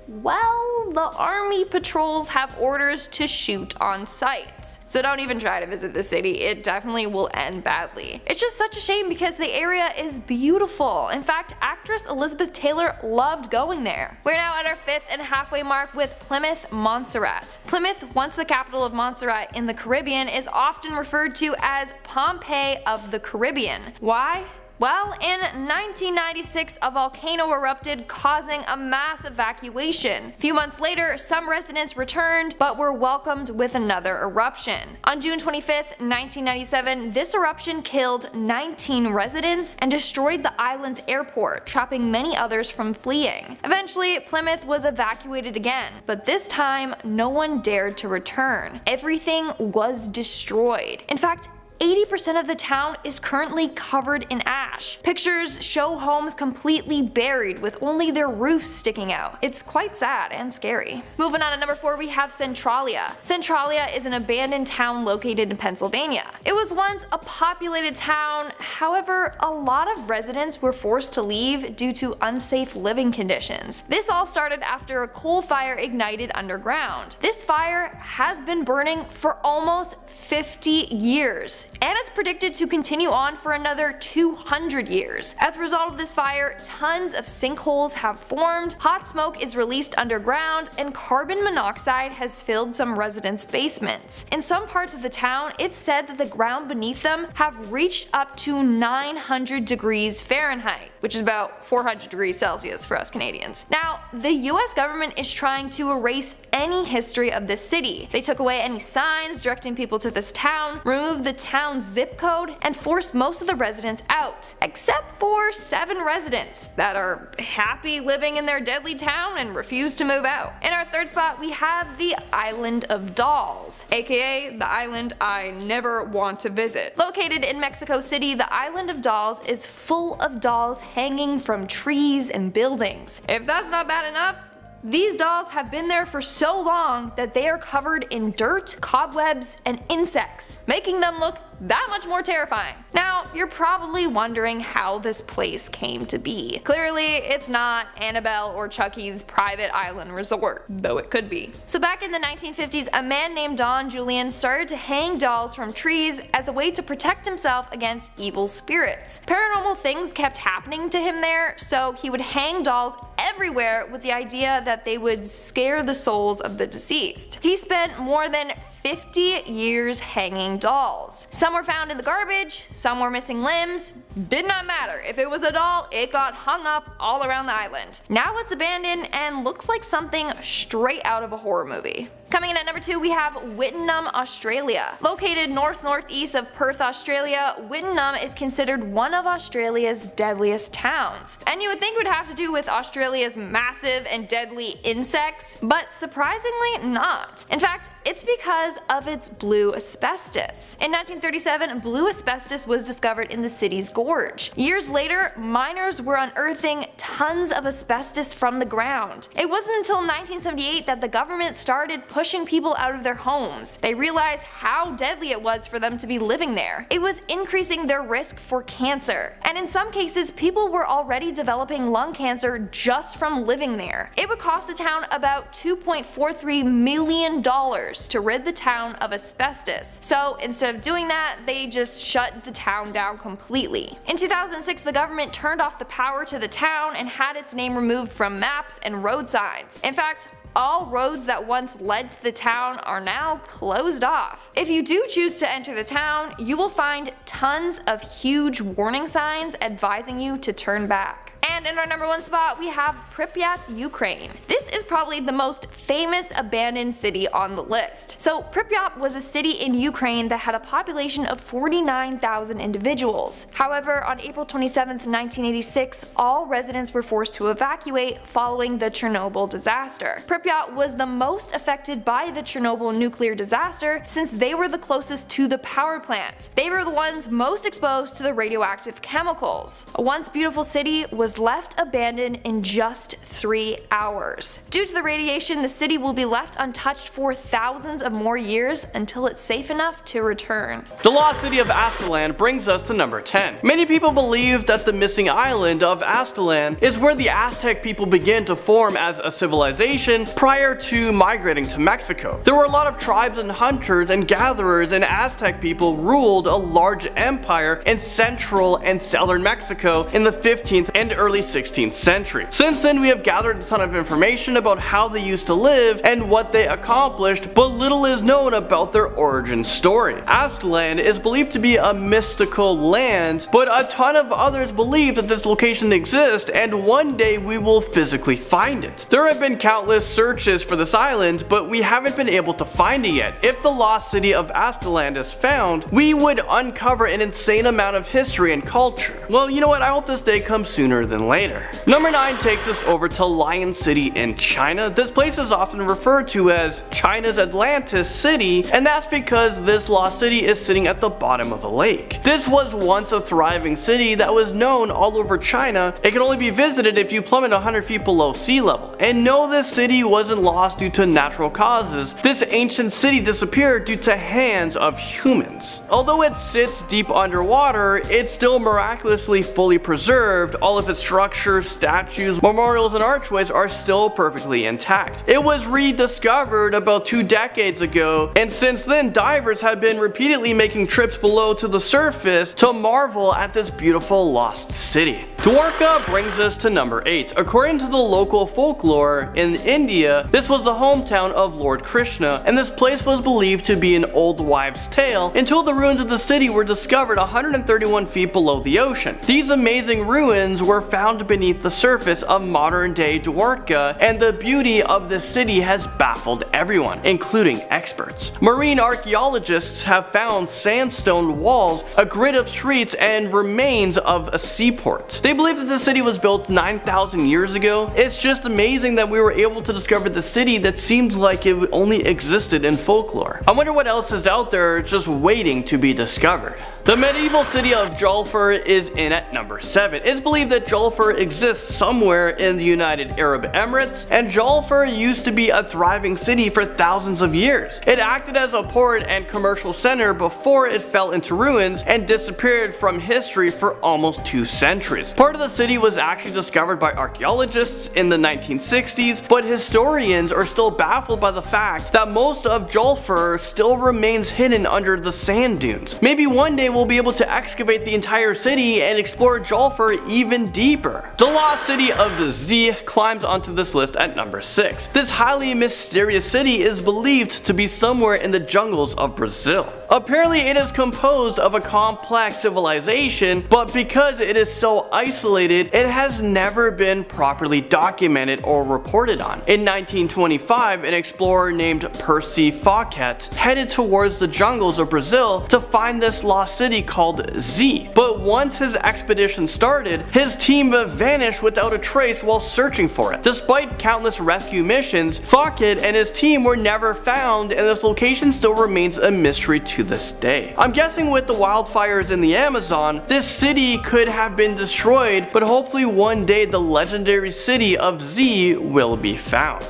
well, the army patrols have orders to shoot on sight. So don't even try to visit the city, it definitely will end badly. It's just such a shame because the area is beautiful. In fact, actress Elizabeth Taylor loved going there. We're now at our 5th and halfway mark with Plymouth, Montserrat. Plymouth, once the capital of Montserrat in the Caribbean, is often referred to as Pompeii of the Caribbean. Why? Well, in 1996, a volcano erupted, causing a mass evacuation. A few months later, some residents returned, but were welcomed with another eruption. On June 25, 1997, this eruption killed 19 residents and destroyed the island's airport, trapping many others from fleeing. Eventually, Plymouth was evacuated again, but this time, no one dared to return. Everything was destroyed. In fact, 80% of the town is currently covered in ash. Pictures show homes completely buried with only their roofs sticking out. It's quite sad and scary. Moving on to number 4, we have Centralia. Centralia is an abandoned town located in Pennsylvania. It was once a populated town, however, a lot of residents were forced to leave due to unsafe living conditions. This all started after a coal fire ignited underground. This fire has been burning for almost 50 years. And it's predicted to continue on for another 200 years. As a result of this fire, tons of sinkholes have formed, hot smoke is released underground, and carbon monoxide has filled some residents' basements. In some parts of the town, it's said that the ground beneath them have reached up to 900 degrees Fahrenheit, which is about 400 degrees Celsius for us Canadians. Now, the US government is trying to erase any history of this city. They took away any signs directing people to this town, removed the town's zip code, and forced most of the residents out, except for 7 residents that are happy living in their deadly town and refuse to move out. In our 3rd spot, we have the Island of Dolls, aka the island I never want to visit. Located in Mexico City, the Island of Dolls is full of dolls hanging from trees and buildings. If that's not bad enough, these dolls have been there for so long that they are covered in dirt, cobwebs, and insects, making them look that much more terrifying. Now, you're probably wondering how this place came to be. Clearly, it's not Annabelle or Chucky's private island resort, though it could be. So back in the 1950s, a man named Don Julian started to hang dolls from trees as a way to protect himself against evil spirits. Paranormal things kept happening to him there, so he would hang dolls everywhere with the idea that they would scare the souls of the deceased. He spent more than 50 years hanging dolls. Some were found in the garbage, some were missing limbs. Did not matter. If it was a doll, it got hung up all around the island. Now it's abandoned and looks like something straight out of a horror movie. Coming in at number 2, we have Wittenoom, Australia. Located north-northeast of Perth, Australia, Wittenoom is considered one of Australia's deadliest towns. And you would think it would have to do with Australia's massive and deadly insects, but surprisingly not. In fact, it's because of its blue asbestos. In 1937, blue asbestos was discovered in the city's gorge. Years later, miners were unearthing tons of asbestos from the ground. It wasn't until 1978 that the government started pushing people out of their homes. They realized how deadly it was for them to be living there. It was increasing their risk for cancer. And in some cases, people were already developing lung cancer just from living there. It would cost the town about $2.43 million to rid the town of asbestos. So instead of doing that, they just shut the town down completely. In 2006, the government turned off the power to the town and had its name removed from maps and road signs. In fact, all roads that once led to the town are now closed off. If you do choose to enter the town, you will find tons of huge warning signs advising you to turn back. And in our number 1 spot, we have Pripyat, Ukraine. This is probably the most famous abandoned city on the list. So Pripyat was a city in Ukraine that had a population of 49,000 individuals. However, on April 27, 1986, all residents were forced to evacuate following the Chernobyl disaster. Pripyat was the most affected by the Chernobyl nuclear disaster since they were the closest to the power plant. They were the ones most exposed to the radioactive chemicals. A once beautiful city was left abandoned in just 3 hours. Due to the radiation, the city will be left untouched for thousands of more years until it's safe enough to return. The lost city of Aztlan brings us to number 10. Many people believe that the missing island of Aztlan is where the Aztec people began to form as a civilization prior to migrating to Mexico. There were a lot of tribes and hunters and gatherers, and Aztec people ruled a large empire in central and southern Mexico in the 15th and early 16th century. Since then, we have gathered a ton of information about how they used to live and what they accomplished, but little is known about their origin story. Aztlan is believed to be a mystical land, but a ton of others believe that this location exists and one day we will physically find it. There have been countless searches for this island, but we haven't been able to find it yet. If the lost city of Aztlan is found, we would uncover an insane amount of history and culture. Well, you know what, I hope this day comes sooner than later. Number 9 takes us over to Lion City in China. This place is often referred to as China's Atlantis City, and that's because this lost city is sitting at the bottom of a lake. This was once a thriving city that was known all over China. It can only be visited if you plummet 100 feet below sea level. And no, this city wasn't lost due to natural causes. This ancient city disappeared due to hands of humans. Although it sits deep underwater, it's still miraculously fully preserved. All of its structures, statues, memorials, and archways are still perfectly intact. It was rediscovered about 2 decades ago, and since then divers have been repeatedly making trips below to the surface to marvel at this beautiful lost city. Dwarka brings us to number 8. According to the local folklore in India, this was the hometown of Lord Krishna, and this place was believed to be an old wives' tale until the ruins of the city were discovered 131 feet below the ocean. These amazing ruins were found beneath the surface of modern day Dwarka, and the beauty of this city has baffled everyone, including experts. Marine archaeologists have found sandstone walls, a grid of streets, and remains of a seaport. They believe that the city was built 9,000 years ago. It's just amazing that we were able to discover the city that seems like it only existed in folklore. I wonder what else is out there just waiting to be discovered. The medieval city of Jolfur is in at number 7. It's believed that Jolfur exists somewhere in the United Arab Emirates, and Jolfur used to be a thriving city for thousands of years. It acted as a port and commercial center before it fell into ruins and disappeared from history for almost 2 centuries. Part of the city was actually discovered by archaeologists in the 1960s, but historians are still baffled by the fact that most of Jolfur still remains hidden under the sand dunes. Maybe one day we'll be able to excavate the entire city and explore Jolfur even deeper. The lost city of the Z climbs onto this list at number 6. This highly mysterious city is believed to be somewhere in the jungles of Brazil. Apparently it is composed of a complex civilization, but because it is so isolated, it has never been properly documented or reported on. In 1925, an explorer named Percy Fawcett headed towards the jungles of Brazil to find this lost city called Z. But once his expedition started, his team vanished without a trace while searching for it. Despite countless rescue missions, Fawcett and his team were never found, and this location still remains a mystery to this day. I'm guessing with the wildfires in the Amazon, this city could have been destroyed, but hopefully one day the legendary city of Z will be found.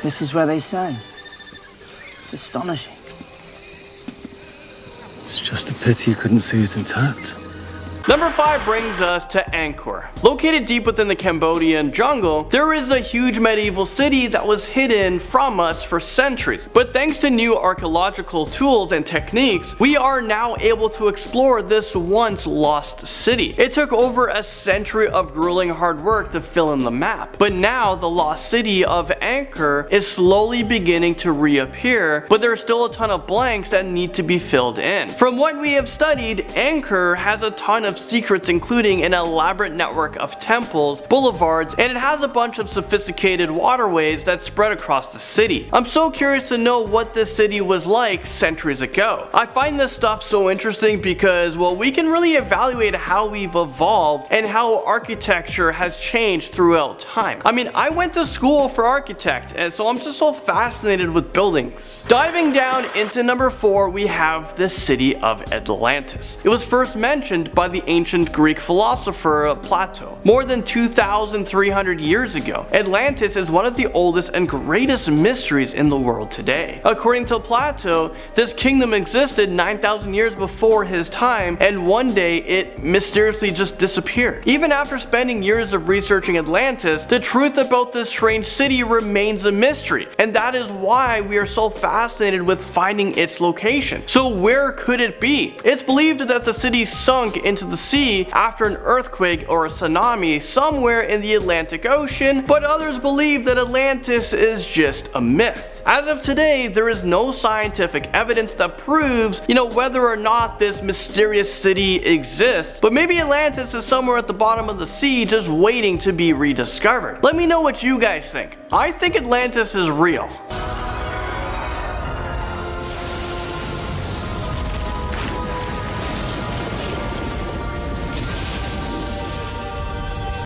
This is where they sang. It's astonishing. It's just a pity you couldn't see it intact. Number 5 brings us to Angkor. Located deep within the Cambodian jungle, there is a huge medieval city that was hidden from us for centuries. But thanks to new archaeological tools and techniques, we are now able to explore this once lost city. It took over a century of grueling hard work to fill in the map, but now the lost city of Angkor is slowly beginning to reappear, but there are still a ton of blanks that need to be filled in. From what we have studied, Angkor has a ton of secrets, including an elaborate network of temples, boulevards, and it has a bunch of sophisticated waterways that spread across the city. I'm so curious to know what this city was like centuries ago. I find this stuff so interesting because, well, we can really evaluate how we've evolved and how architecture has changed throughout time. I mean, I went to school for architect, and so I'm just so fascinated with buildings. Diving down into number 4, we have the city of Atlantis. It was first mentioned by the ancient Greek philosopher Plato more than 2,300 years ago. Atlantis is one of the oldest and greatest mysteries in the world today. According to Plato, this kingdom existed 9,000 years before his time, and one day it mysteriously just disappeared. Even after spending years of researching Atlantis, the truth about this strange city remains a mystery, and that is why we are so fascinated with finding its location. So where could it be? It's believed that the city sunk into the sea after an earthquake or a tsunami somewhere in the Atlantic Ocean, but others believe that Atlantis is just a myth. As of today, there is no scientific evidence that proves, whether or not this mysterious city exists, but maybe Atlantis is somewhere at the bottom of the sea just waiting to be rediscovered. Let me know what you guys think. I think Atlantis is real.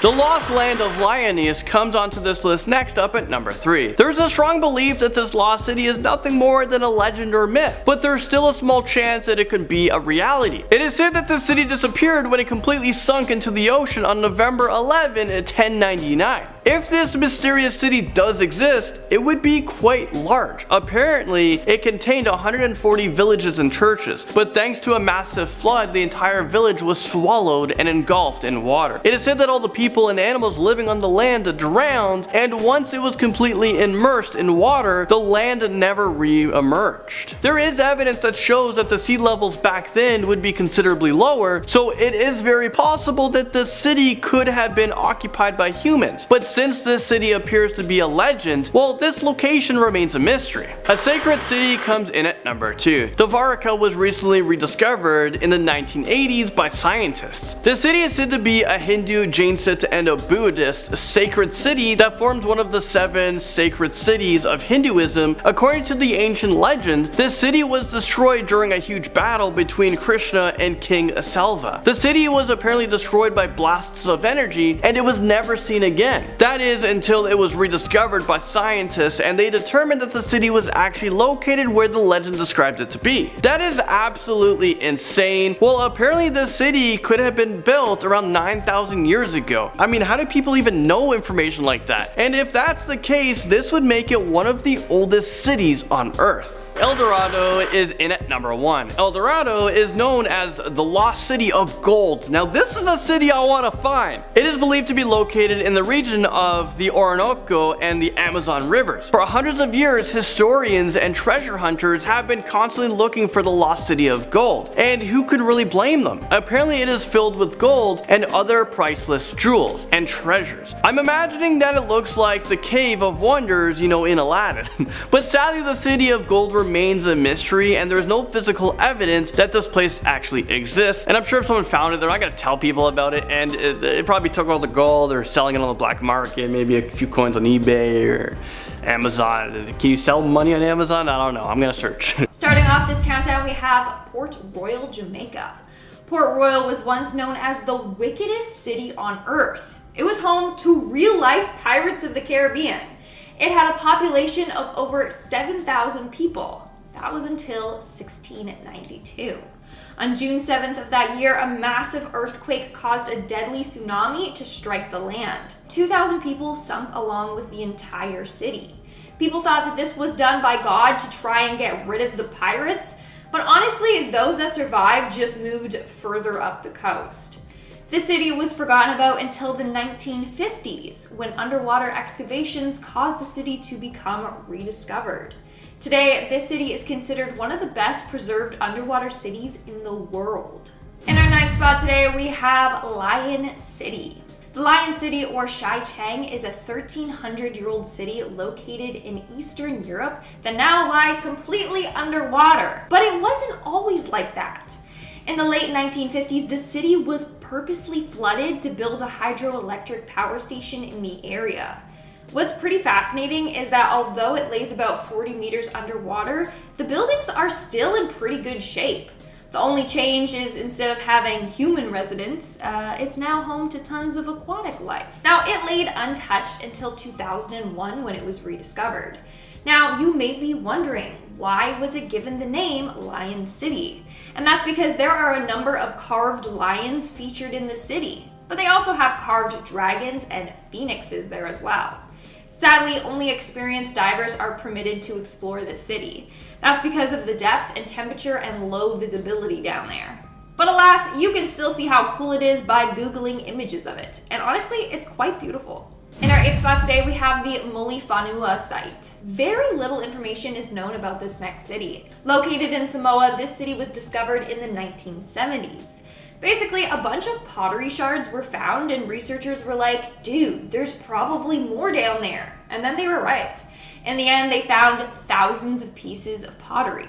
The lost land of Lyonese comes onto this list next up at number 3. There's a strong belief that this lost city is nothing more than a legend or myth, but there's still a small chance that it could be a reality. It is said that this city disappeared when it completely sunk into the ocean on November 11, 1099. If this mysterious city does exist, it would be quite large. Apparently, it contained 140 villages and churches, but thanks to a massive flood, the entire village was swallowed and engulfed in water. It is said that all the people and animals living on the land drowned, and once it was completely immersed in water, the land never re-emerged. There is evidence that shows that the sea levels back then would be considerably lower, so it is very possible that the city could have been occupied by humans. But since this city appears to be a legend, well, this location remains a mystery. A sacred city comes in at number 2. Dvaraka was recently rediscovered in the 1980s by scientists. The city is said to be a Hindu Jain and a Buddhist sacred city that forms one of the 7 sacred cities of Hinduism. According to the ancient legend, this city was destroyed during a huge battle between Krishna and King Salva. The city was apparently destroyed by blasts of energy, and it was never seen again. That is, until it was rediscovered by scientists, and they determined that the city was actually located where the legend described it to be. That is absolutely insane. Well, apparently this city could have been built around 9,000 years ago. I mean, how do people even know information like that? And if that's the case, this would make it one of the oldest cities on Earth. El Dorado is in at number 1. El Dorado is known as the lost city of gold. Now this is a city I want to find. It is believed to be located in the region of the Orinoco and the Amazon rivers. For hundreds of years, historians and treasure hunters have been constantly looking for the lost city of gold. And who could really blame them? Apparently it is filled with gold and other priceless jewels and treasures. I'm imagining that it looks like the Cave of Wonders, you know, in Aladdin. But sadly the city of gold remains a mystery, and there's no physical evidence that this place actually exists. And I'm sure if someone found it, they're not gonna tell people about it, and it probably took all the gold, or selling it on the black market, maybe a few coins on eBay or Amazon. Can you sell money on Amazon? I don't know, I'm gonna search. Starting off this countdown, we have Port Royal, Jamaica. Port Royal was once known as the wickedest city on Earth. It was home to real-life Pirates of the Caribbean. It had a population of over 7,000 people. That was until 1692. On June 7th of that year, a massive earthquake caused a deadly tsunami to strike the land. 2,000 people sunk along with the entire city. People thought that this was done by God to try and get rid of the pirates, but honestly, those that survived just moved further up the coast. The city was forgotten about until the 1950s, when underwater excavations caused the city to become rediscovered. Today, this city is considered one of the best preserved underwater cities in the world. In our 9th spot today, we have Lion City. The Lion City, or Xichang, is a 1,300-year-old city located in Eastern Europe that now lies completely underwater. But it wasn't always like that. In the late 1950s, the city was purposely flooded to build a hydroelectric power station in the area. What's pretty fascinating is that although it lays about 40 meters underwater, the buildings are still in pretty good shape. The only change is instead of having human residents, it's now home to tons of aquatic life. Now, it laid untouched until 2001 when it was rediscovered. Now, you may be wondering, why was it given the name Lion City? And that's because there are a number of carved lions featured in the city, but they also have carved dragons and phoenixes there as well. Sadly, only experienced divers are permitted to explore the city. That's because of the depth and temperature and low visibility down there. But alas, you can still see how cool it is by Googling images of it, and honestly, it's quite beautiful. In our 8th spot today, we have the Mulifanua site. Very little information is known about this next city. Located in Samoa, this city was discovered in the 1970s. Basically, a bunch of pottery shards were found, and researchers were like, dude, there's probably more down there. And then they were right. In the end, they found thousands of pieces of pottery.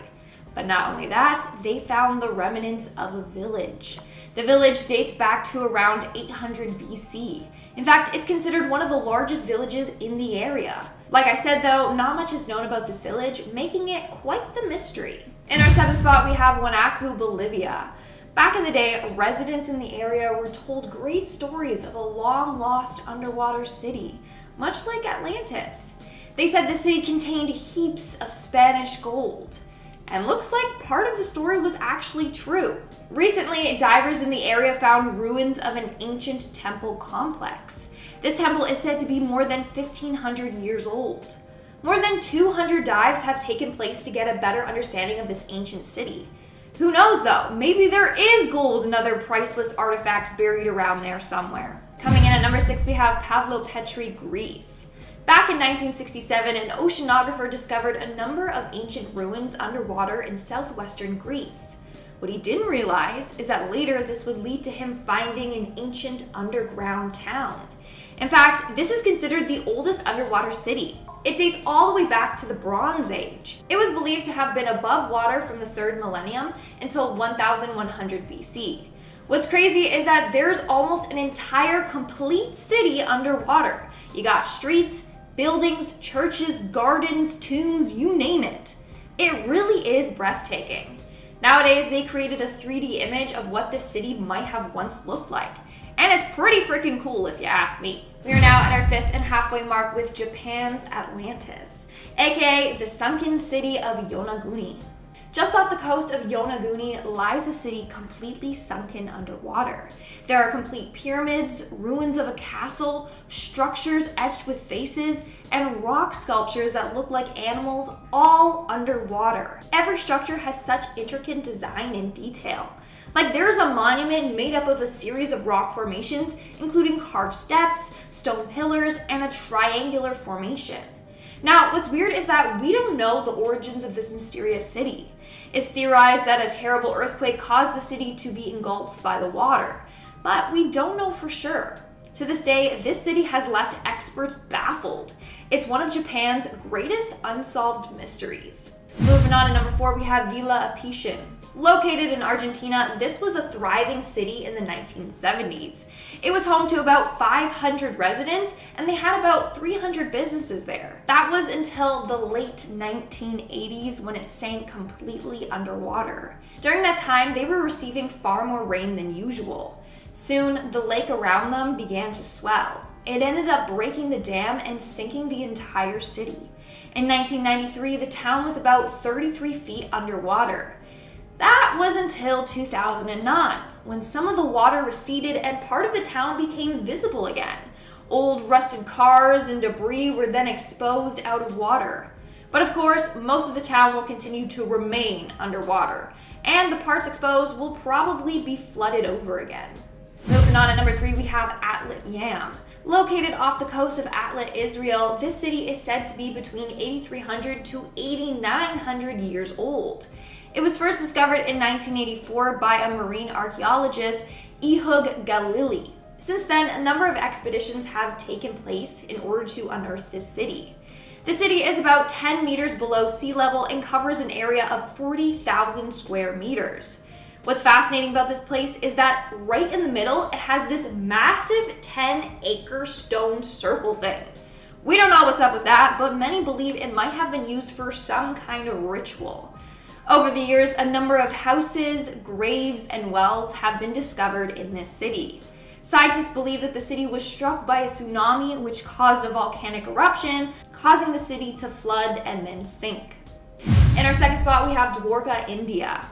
But not only that, they found the remnants of a village. The village dates back to around 800 BC. In fact, it's considered one of the largest villages in the area. Like I said though, not much is known about this village, making it quite the mystery. In our 7th spot, we have Huanaco, Bolivia. Back in the day, residents in the area were told great stories of a long-lost underwater city, much like Atlantis. They said the city contained heaps of Spanish gold. And looks like part of the story was actually true. Recently, divers in the area found ruins of an ancient temple complex. This temple is said to be more than 1,500 years old. More than 200 dives have taken place to get a better understanding of this ancient city. Who knows though, maybe there is gold and other priceless artifacts buried around there somewhere. Coming in at number 6, we have Petri, Greece. Back in 1967, an oceanographer discovered a number of ancient ruins underwater in southwestern Greece. What he didn't realize is that later this would lead to him finding an ancient underground town. In fact, this is considered the oldest underwater city. It dates all the way back to the Bronze Age. It was believed to have been above water from the 3rd millennium until 1100 BC. What's crazy is that there's almost an entire complete city underwater. You got streets, buildings, churches, gardens, tombs, you name it. It really is breathtaking. Nowadays, they created a 3D image of what this city might have once looked like. And it's pretty freaking cool if you ask me. We are now at our 5th and halfway mark with Japan's Atlantis, aka the sunken city of Yonaguni. Just off the coast of Yonaguni lies a city completely sunken underwater. There are complete pyramids, ruins of a castle, structures etched with faces, and rock sculptures that look like animals, all underwater. Every structure has such intricate design and detail. Like there's a monument made up of a series of rock formations, including carved steps, stone pillars, and a triangular formation. Now, what's weird is that we don't know the origins of this mysterious city. It's theorized that a terrible earthquake caused the city to be engulfed by the water, but we don't know for sure. To this day, this city has left experts baffled. It's one of Japan's greatest unsolved mysteries. Moving on to number 4, we have Villa Apician. Located in Argentina, this was a thriving city in the 1970s. It was home to about 500 residents, and they had about 300 businesses there. That was until the late 1980s when it sank completely underwater. During that time, they were receiving far more rain than usual. Soon, the lake around them began to swell. It ended up breaking the dam and sinking the entire city. In 1993, the town was about 33 feet underwater. That was until 2009, when some of the water receded and part of the town became visible again. Old rusted cars and debris were then exposed out of water. But of course, most of the town will continue to remain underwater, and the parts exposed will probably be flooded over again. Moving on to number 3, we have Atlit Yam. Located off the coast of Atlit, Israel, this city is said to be between 8,300 to 8,900 years old. It was first discovered in 1984 by a marine archaeologist, Ehud Galili. Since then, a number of expeditions have taken place in order to unearth this city. The city is about 10 meters below sea level and covers an area of 40,000 square meters. What's fascinating about this place is that right in the middle, it has this massive 10-acre stone circle thing. We don't know what's up with that, but many believe it might have been used for some kind of ritual. Over the years, a number of houses, graves, and wells have been discovered in this city. Scientists believe that the city was struck by a tsunami which caused a volcanic eruption, causing the city to flood and then sink. In our second spot, we have Dwarka, India.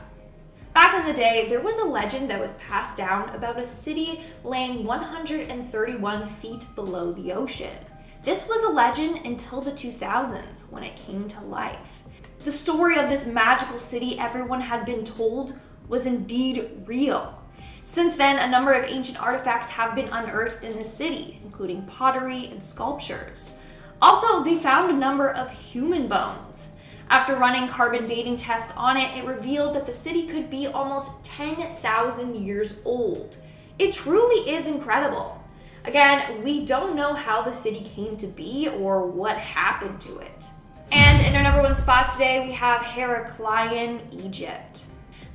Back in the day, there was a legend that was passed down about a city laying 131 feet below the ocean. This was a legend until the 2000s when it came to life. The story of this magical city everyone had been told was indeed real. Since then, a number of ancient artifacts have been unearthed in the city, including pottery and sculptures. Also, they found a number of human bones. After running carbon dating tests on it, it revealed that the city could be almost 10,000 years old. It truly is incredible. Again, we don't know how the city came to be or what happened to it. And in our number 1 spot today, we have Heraklion, Egypt.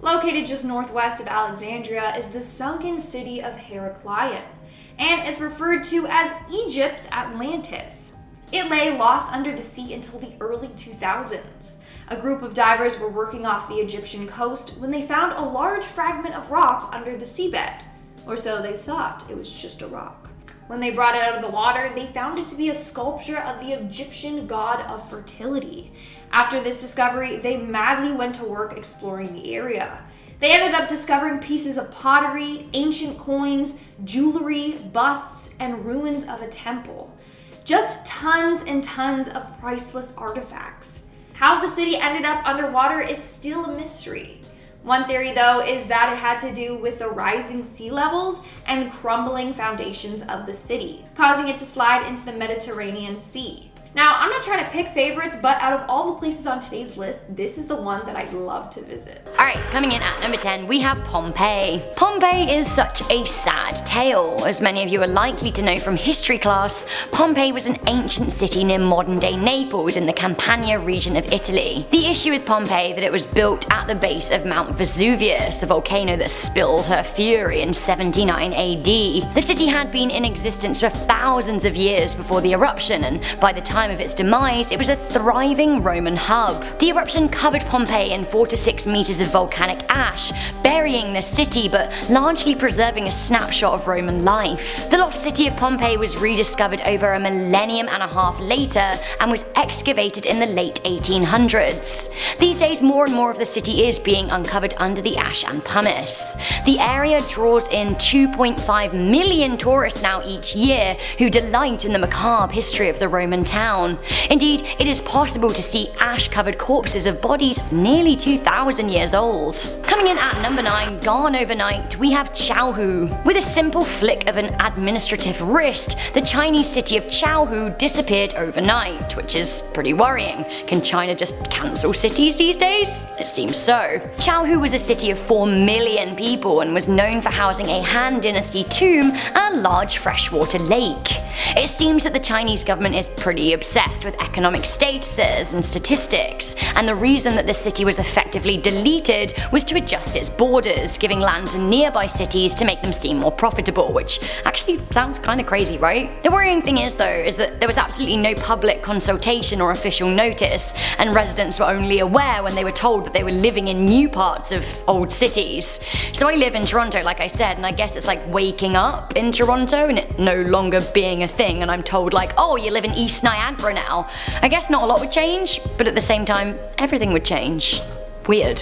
Located just northwest of Alexandria is the sunken city of Heraklion, and is referred to as Egypt's Atlantis. It lay lost under the sea until the early 2000s. A group of divers were working off the Egyptian coast when they found a large fragment of rock under the seabed, or so they thought. It was just a rock. When they brought it out of the water, they found it to be a sculpture of the Egyptian god of fertility. After this discovery, they madly went to work exploring the area. They ended up discovering pieces of pottery, ancient coins, jewelry, busts, and ruins of a temple. Just tons and tons of priceless artifacts. How the city ended up underwater is still a mystery. One theory, though, is that it had to do with the rising sea levels and crumbling foundations of the city, causing it to slide into the Mediterranean Sea. Now, I'm not trying to pick favorites, but out of all the places on today's list, this is the one that I'd love to visit. Alright, coming in at number 10, we have Pompeii. Pompeii is such a sad tale. As many of you are likely to know from history class, Pompeii was an ancient city near modern-day Naples in the Campania region of Italy. The issue with Pompeii that it was built at the base of Mount Vesuvius, a volcano that spilled her fury in 79 AD. The city had been in existence for thousands of years before the eruption, and by the time of its demise, it was a thriving Roman hub. The eruption covered Pompeii in 4 to 6 meters of volcanic ash, burying the city but largely preserving a snapshot of Roman life. The lost city of Pompeii was rediscovered over a millennium and a half later and was excavated in the late 1800s. These days, more and more of the city is being uncovered under the ash and pumice. The area draws in 2.5 million tourists now each year who delight in the macabre history of the Roman town. Indeed, it is possible to see ash-covered corpses of bodies nearly 2,000 years old. Coming in at number 9, gone overnight, we have Chaohu. With a simple flick of an administrative wrist, the Chinese city of Chaohu disappeared overnight, which is pretty worrying. Can China just cancel cities these days? It seems so. Chaohu was a city of 4 million people and was known for housing a Han Dynasty tomb and a large freshwater lake. It seems that the Chinese government is pretty obsessed with economic statuses and statistics, and the reason that the city was effectively deleted was to adjust its borders, giving land to nearby cities to make them seem more profitable, which actually sounds kinda crazy, right? The worrying thing is though, is that there was absolutely no public consultation or official notice, and residents were only aware when they were told that they were living in new parts of old cities. So I live in Toronto, like I said, and I guess it's like waking up in Toronto and it no longer being a thing, and I'm told like, oh, you live in East Niagara now. I guess not a lot would change, but at the same time, everything would change. Weird.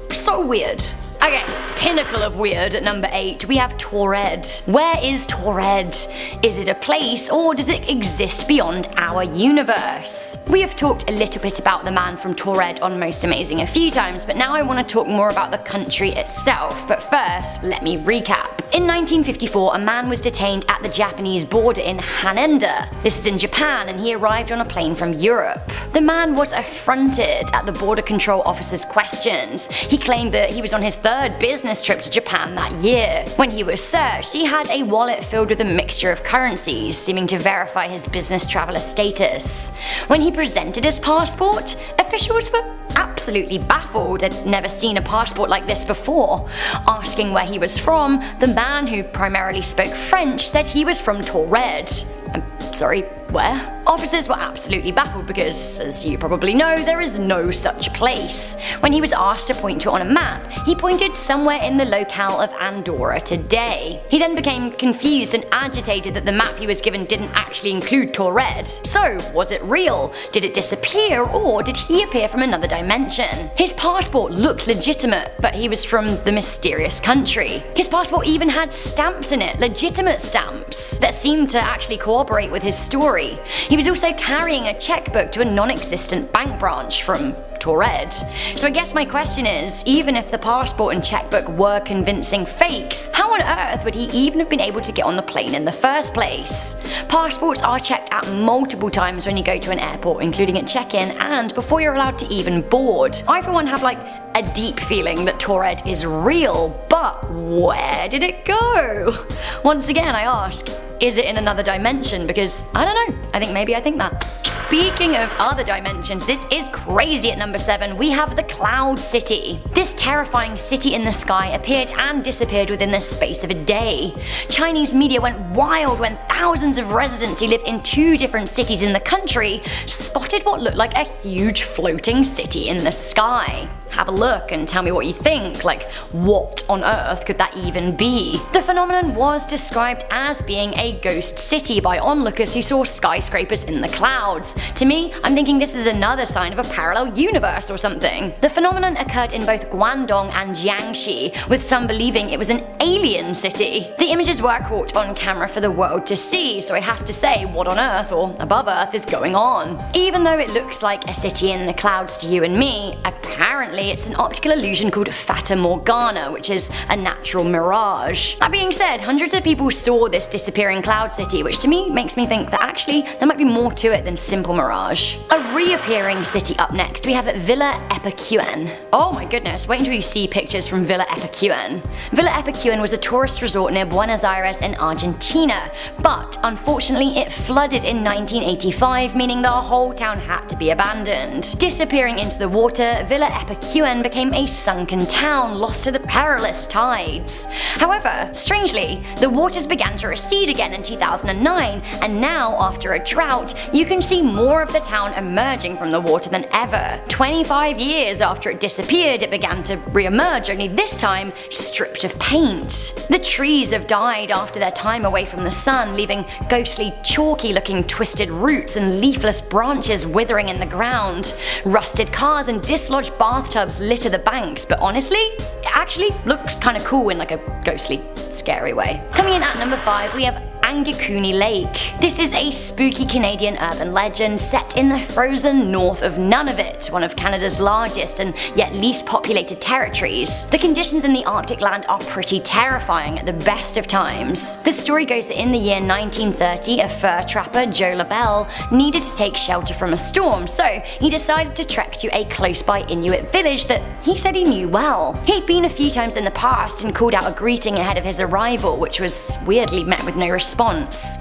So weird. Okay, pinnacle of weird at number 8, we have Taured. Where is Taured? Is it a place or does it exist beyond our universe? We have talked a little bit about the man from Taured on Most Amazing a few times, but now I want to talk more about the country itself. But first, let me recap. In 1954, a man was detained at the Japanese border in Haneda. This is in Japan, and he arrived on a plane from Europe. The man was affronted at the border control officer's questions. He claimed that he was on his third business trip to Japan that year. When he was searched, he had a wallet filled with a mixture of currencies, seeming to verify his business traveler status. When he presented his passport, officials were absolutely baffled. They'd never seen a passport like this before. Asking where he was from, the man, who primarily spoke French, said he was from Taured. I'm sorry, where? Officers were absolutely baffled because, as you probably know, there is no such place. When he was asked to point to it on a map, he pointed somewhere in the locale of Andorra today. He then became confused and agitated that the map he was given didn't actually include Taured. So, was it real? Did it disappear, or did he appear from another dimension? His passport looked legitimate, but he was from the mysterious country. His passport even had stamps in it, legitimate stamps, that seemed to actually cooperate with his story. He was also carrying a checkbook to a non-existent bank branch from Taured. So I guess my question is, even if the passport and checkbook were convincing fakes, how on earth would he even have been able to get on the plane in the first place? Passports are checked at multiple times when you go to an airport, including at check-in and before you're allowed to even board. I for one have like a deep feeling that Taured is real, but where did it go? Once again I ask, is it in another dimension? Because I don't know, I think that. Speaking of other dimensions, this is crazy at number 7, we have the Cloud City. This terrifying city in the sky appeared and disappeared within the space of a day. Chinese media went wild when thousands of residents who live in 2 different cities in the country spotted what looked like a huge floating city in the sky. Have a look and tell me what you think, like what on earth could that even be? The phenomenon was described as being a ghost city by onlookers who saw skyscrapers in the clouds. To me, I'm thinking this is another sign of a parallel universe or something. The phenomenon occurred in both Guangdong and Jiangxi, with some believing it was an alien city. The images were caught on camera for the world to see, so I have to say, what on earth or above earth is going on? Even though it looks like a city in the clouds to you and me, apparently apparently it's an optical illusion called Fata Morgana, which is a natural mirage. That being said, hundreds of people saw this disappearing cloud city, which to me makes me think that actually there might be more to it than simple mirage. A reappearing city up next, we have Villa Epicuen. Oh my goodness, wait until you see pictures from Villa Epicuen. Villa Epicuen was a tourist resort near Buenos Aires in Argentina, but unfortunately it flooded in 1985, meaning the whole town had to be abandoned. Disappearing into the water, Villa Epicuen became a sunken town, lost to the perilous tides. However, strangely, the waters began to recede again in 2009, and now, after a drought, you can see more of the town emerging from the water than ever. 25 years after it disappeared, it began to re-emerge, only this time stripped of paint. The trees have died after their time away from the sun, leaving ghostly, chalky-looking twisted roots and leafless branches withering in the ground. Rusted cars and dislodged bathtubs litter the banks, but honestly, it actually looks kinda cool in like a ghostly, scary way. Coming in at number 5, we have Angkor Lake. This is a spooky Canadian urban legend set in the frozen north of Nunavut, one of Canada's largest and yet least populated territories. The conditions in the Arctic land are pretty terrifying at the best of times. The story goes that in the year 1930, a fur trapper, Joe LaBelle, needed to take shelter from a storm, so he decided to trek to a close-by Inuit village that he said he knew well. He'd been a few times in the past and called out a greeting ahead of his arrival, which was weirdly met with no response.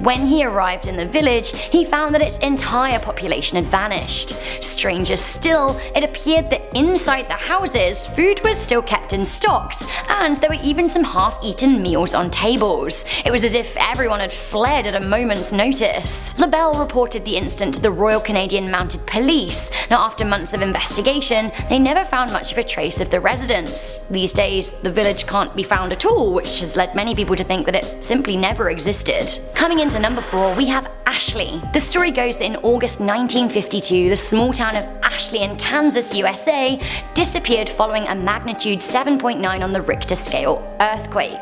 When he arrived in the village, he found that its entire population had vanished. Stranger still, it appeared that inside the houses, food was still kept in stocks, and there were even some half-eaten meals on tables. It was as if everyone had fled at a moment's notice. LaBelle reported the incident to the Royal Canadian Mounted Police. Now, after months of investigation, they never found much of a trace of the residents. These days, the village can't be found at all, which has led many people to think that it simply never existed. Coming into number 4, we have Ashley. The story goes that in August 1952, the small town of Ashley in Kansas, USA, disappeared following a magnitude 7.9 on the Richter scale earthquake.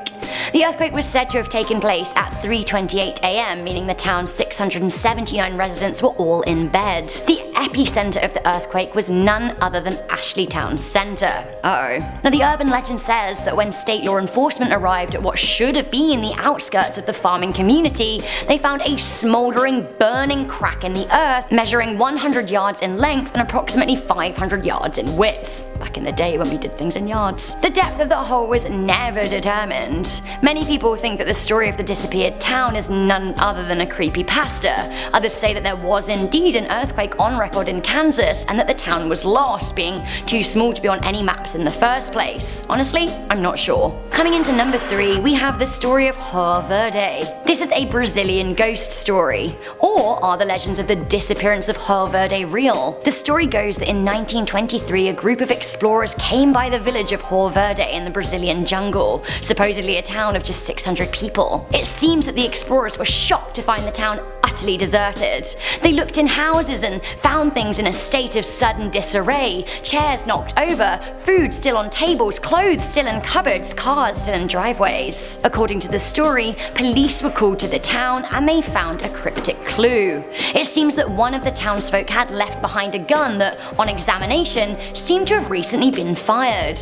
The earthquake was said to have taken place at 3:28 AM, meaning the town's 679 residents were all in bed. The epicenter of the earthquake was none other than Ashley Town Center. Now, the urban legend says that when state law enforcement arrived at what should have been the outskirts of the farming community, they found a smoldering, burning crack in the earth measuring 100 yards in length and approximately 500 yards in width. Back in the day when we did things in yards. The depth of the hole was never determined. Many people think that the story of the disappeared town is none other than a creepypasta. Others say that there was indeed an earthquake on record in Kansas and that the town was lost, being too small to be on any maps in the first place. Honestly, I'm not sure. Coming into number 3, we have the story of João Verde. This is a Brazilian ghost story. Or are the legends of the disappearance of João Verde real? The story goes that in 1923, a group of explorers came by the village of João Verde in the Brazilian jungle, supposedly a town of just 600 people. It seems that the explorers were shocked to find the town utterly deserted. They looked in houses and found things in a state of sudden disarray, chairs knocked over, food still on tables, clothes still in cupboards, cars still in driveways. According to the story, police were called to the town and they found a cryptic clue. It seems that one of the townsfolk had left behind a gun that, on examination, seemed to have recently been fired.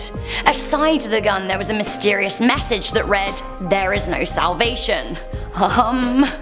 Aside the gun, there was a mysterious message that read, "There is no salvation."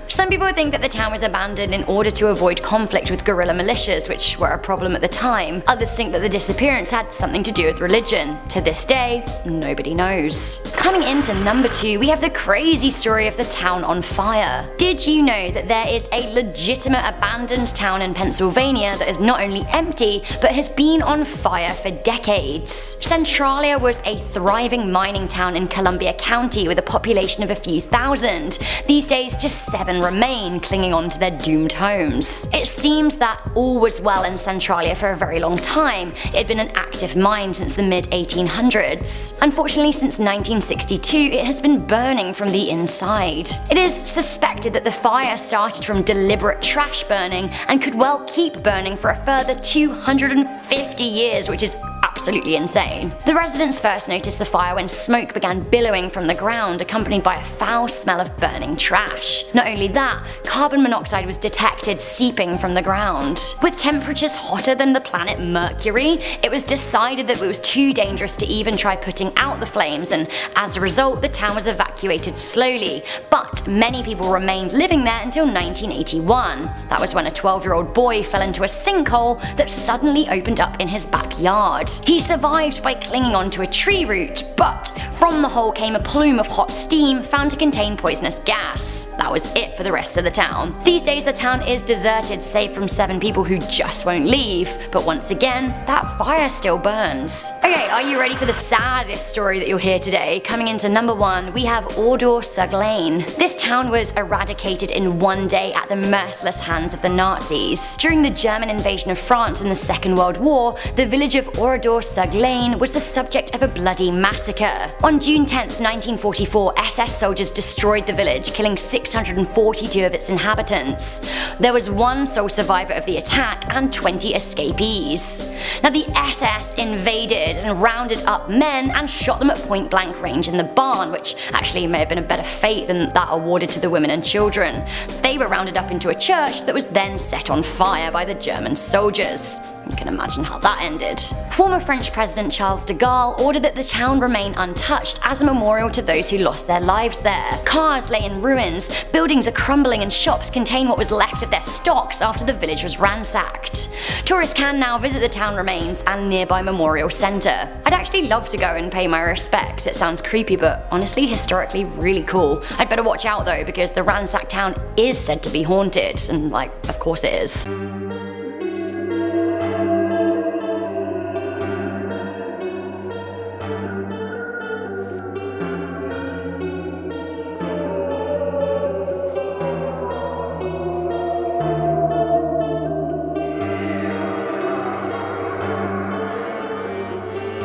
Some people think that the town was abandoned in order to avoid conflict with guerrilla militias, which were a problem at the time. Others think that the disappearance had something to do with religion. To this day, nobody knows. Coming into number 2, we have the crazy story of the town on fire. Did you know that there is a legitimate abandoned town in Pennsylvania that is not only empty, but has been on fire for decades? Centralia was a thriving mining town in Columbia County with a population of a few thousand. These days, just 7 remain, clinging on to their doomed homes. It seems that all was well in Centralia for a very long time. It had been an active mine since the mid-1800s. Unfortunately, since 1962, it has been burning from the inside. It is suspected that the fire started from deliberate trash burning and could well keep burning for a further 250 years, which is absolutely insane. The residents first noticed the fire when smoke began billowing from the ground, accompanied by a foul smell of burning trash. Not only that, carbon monoxide was detected seeping from the ground. With temperatures hotter than the planet Mercury, it was decided that it was too dangerous to even try putting out the flames, and as a result, the town was evacuated slowly. But many people remained living there until 1981. That was when a 12-year-old boy fell into a sinkhole that suddenly opened up in his backyard. He survived by clinging onto a tree root, but from the hole came a plume of hot steam found to contain poisonous gas. That was it for the rest of the town. These days the town is deserted save from 7 people who just won't leave, but once again, that fire still burns. Okay, are you ready for the saddest story that you'll hear today? Coming into number 1, we have Ordor-sur-Glane. This town was eradicated in one day at the merciless hands of the Nazis. During the German invasion of France in the Second World War, the village of Ordor-sur-Glane was the subject of a bloody massacre. On June 10, 1944, SS soldiers destroyed the village, killing 642 of its inhabitants. There was one sole survivor of the attack and 20 escapees. Now the SS invaded and rounded up men and shot them at point blank range in the barn, which actually may have been a better fate than that awarded to the women and children. They were rounded up into a church that was then set on fire by the German soldiers. You can imagine how that ended. Former French President Charles de Gaulle ordered that the town remain untouched as a memorial to those who lost their lives there. Cars lay in ruins, buildings are crumbling, and shops contain what was left of their stocks after the village was ransacked. Tourists can now visit the town remains and nearby memorial centre. I'd actually love to go and pay my respects. It sounds creepy, but honestly historically really cool. I'd better watch out though, because the ransacked town is said to be haunted, and of course it is.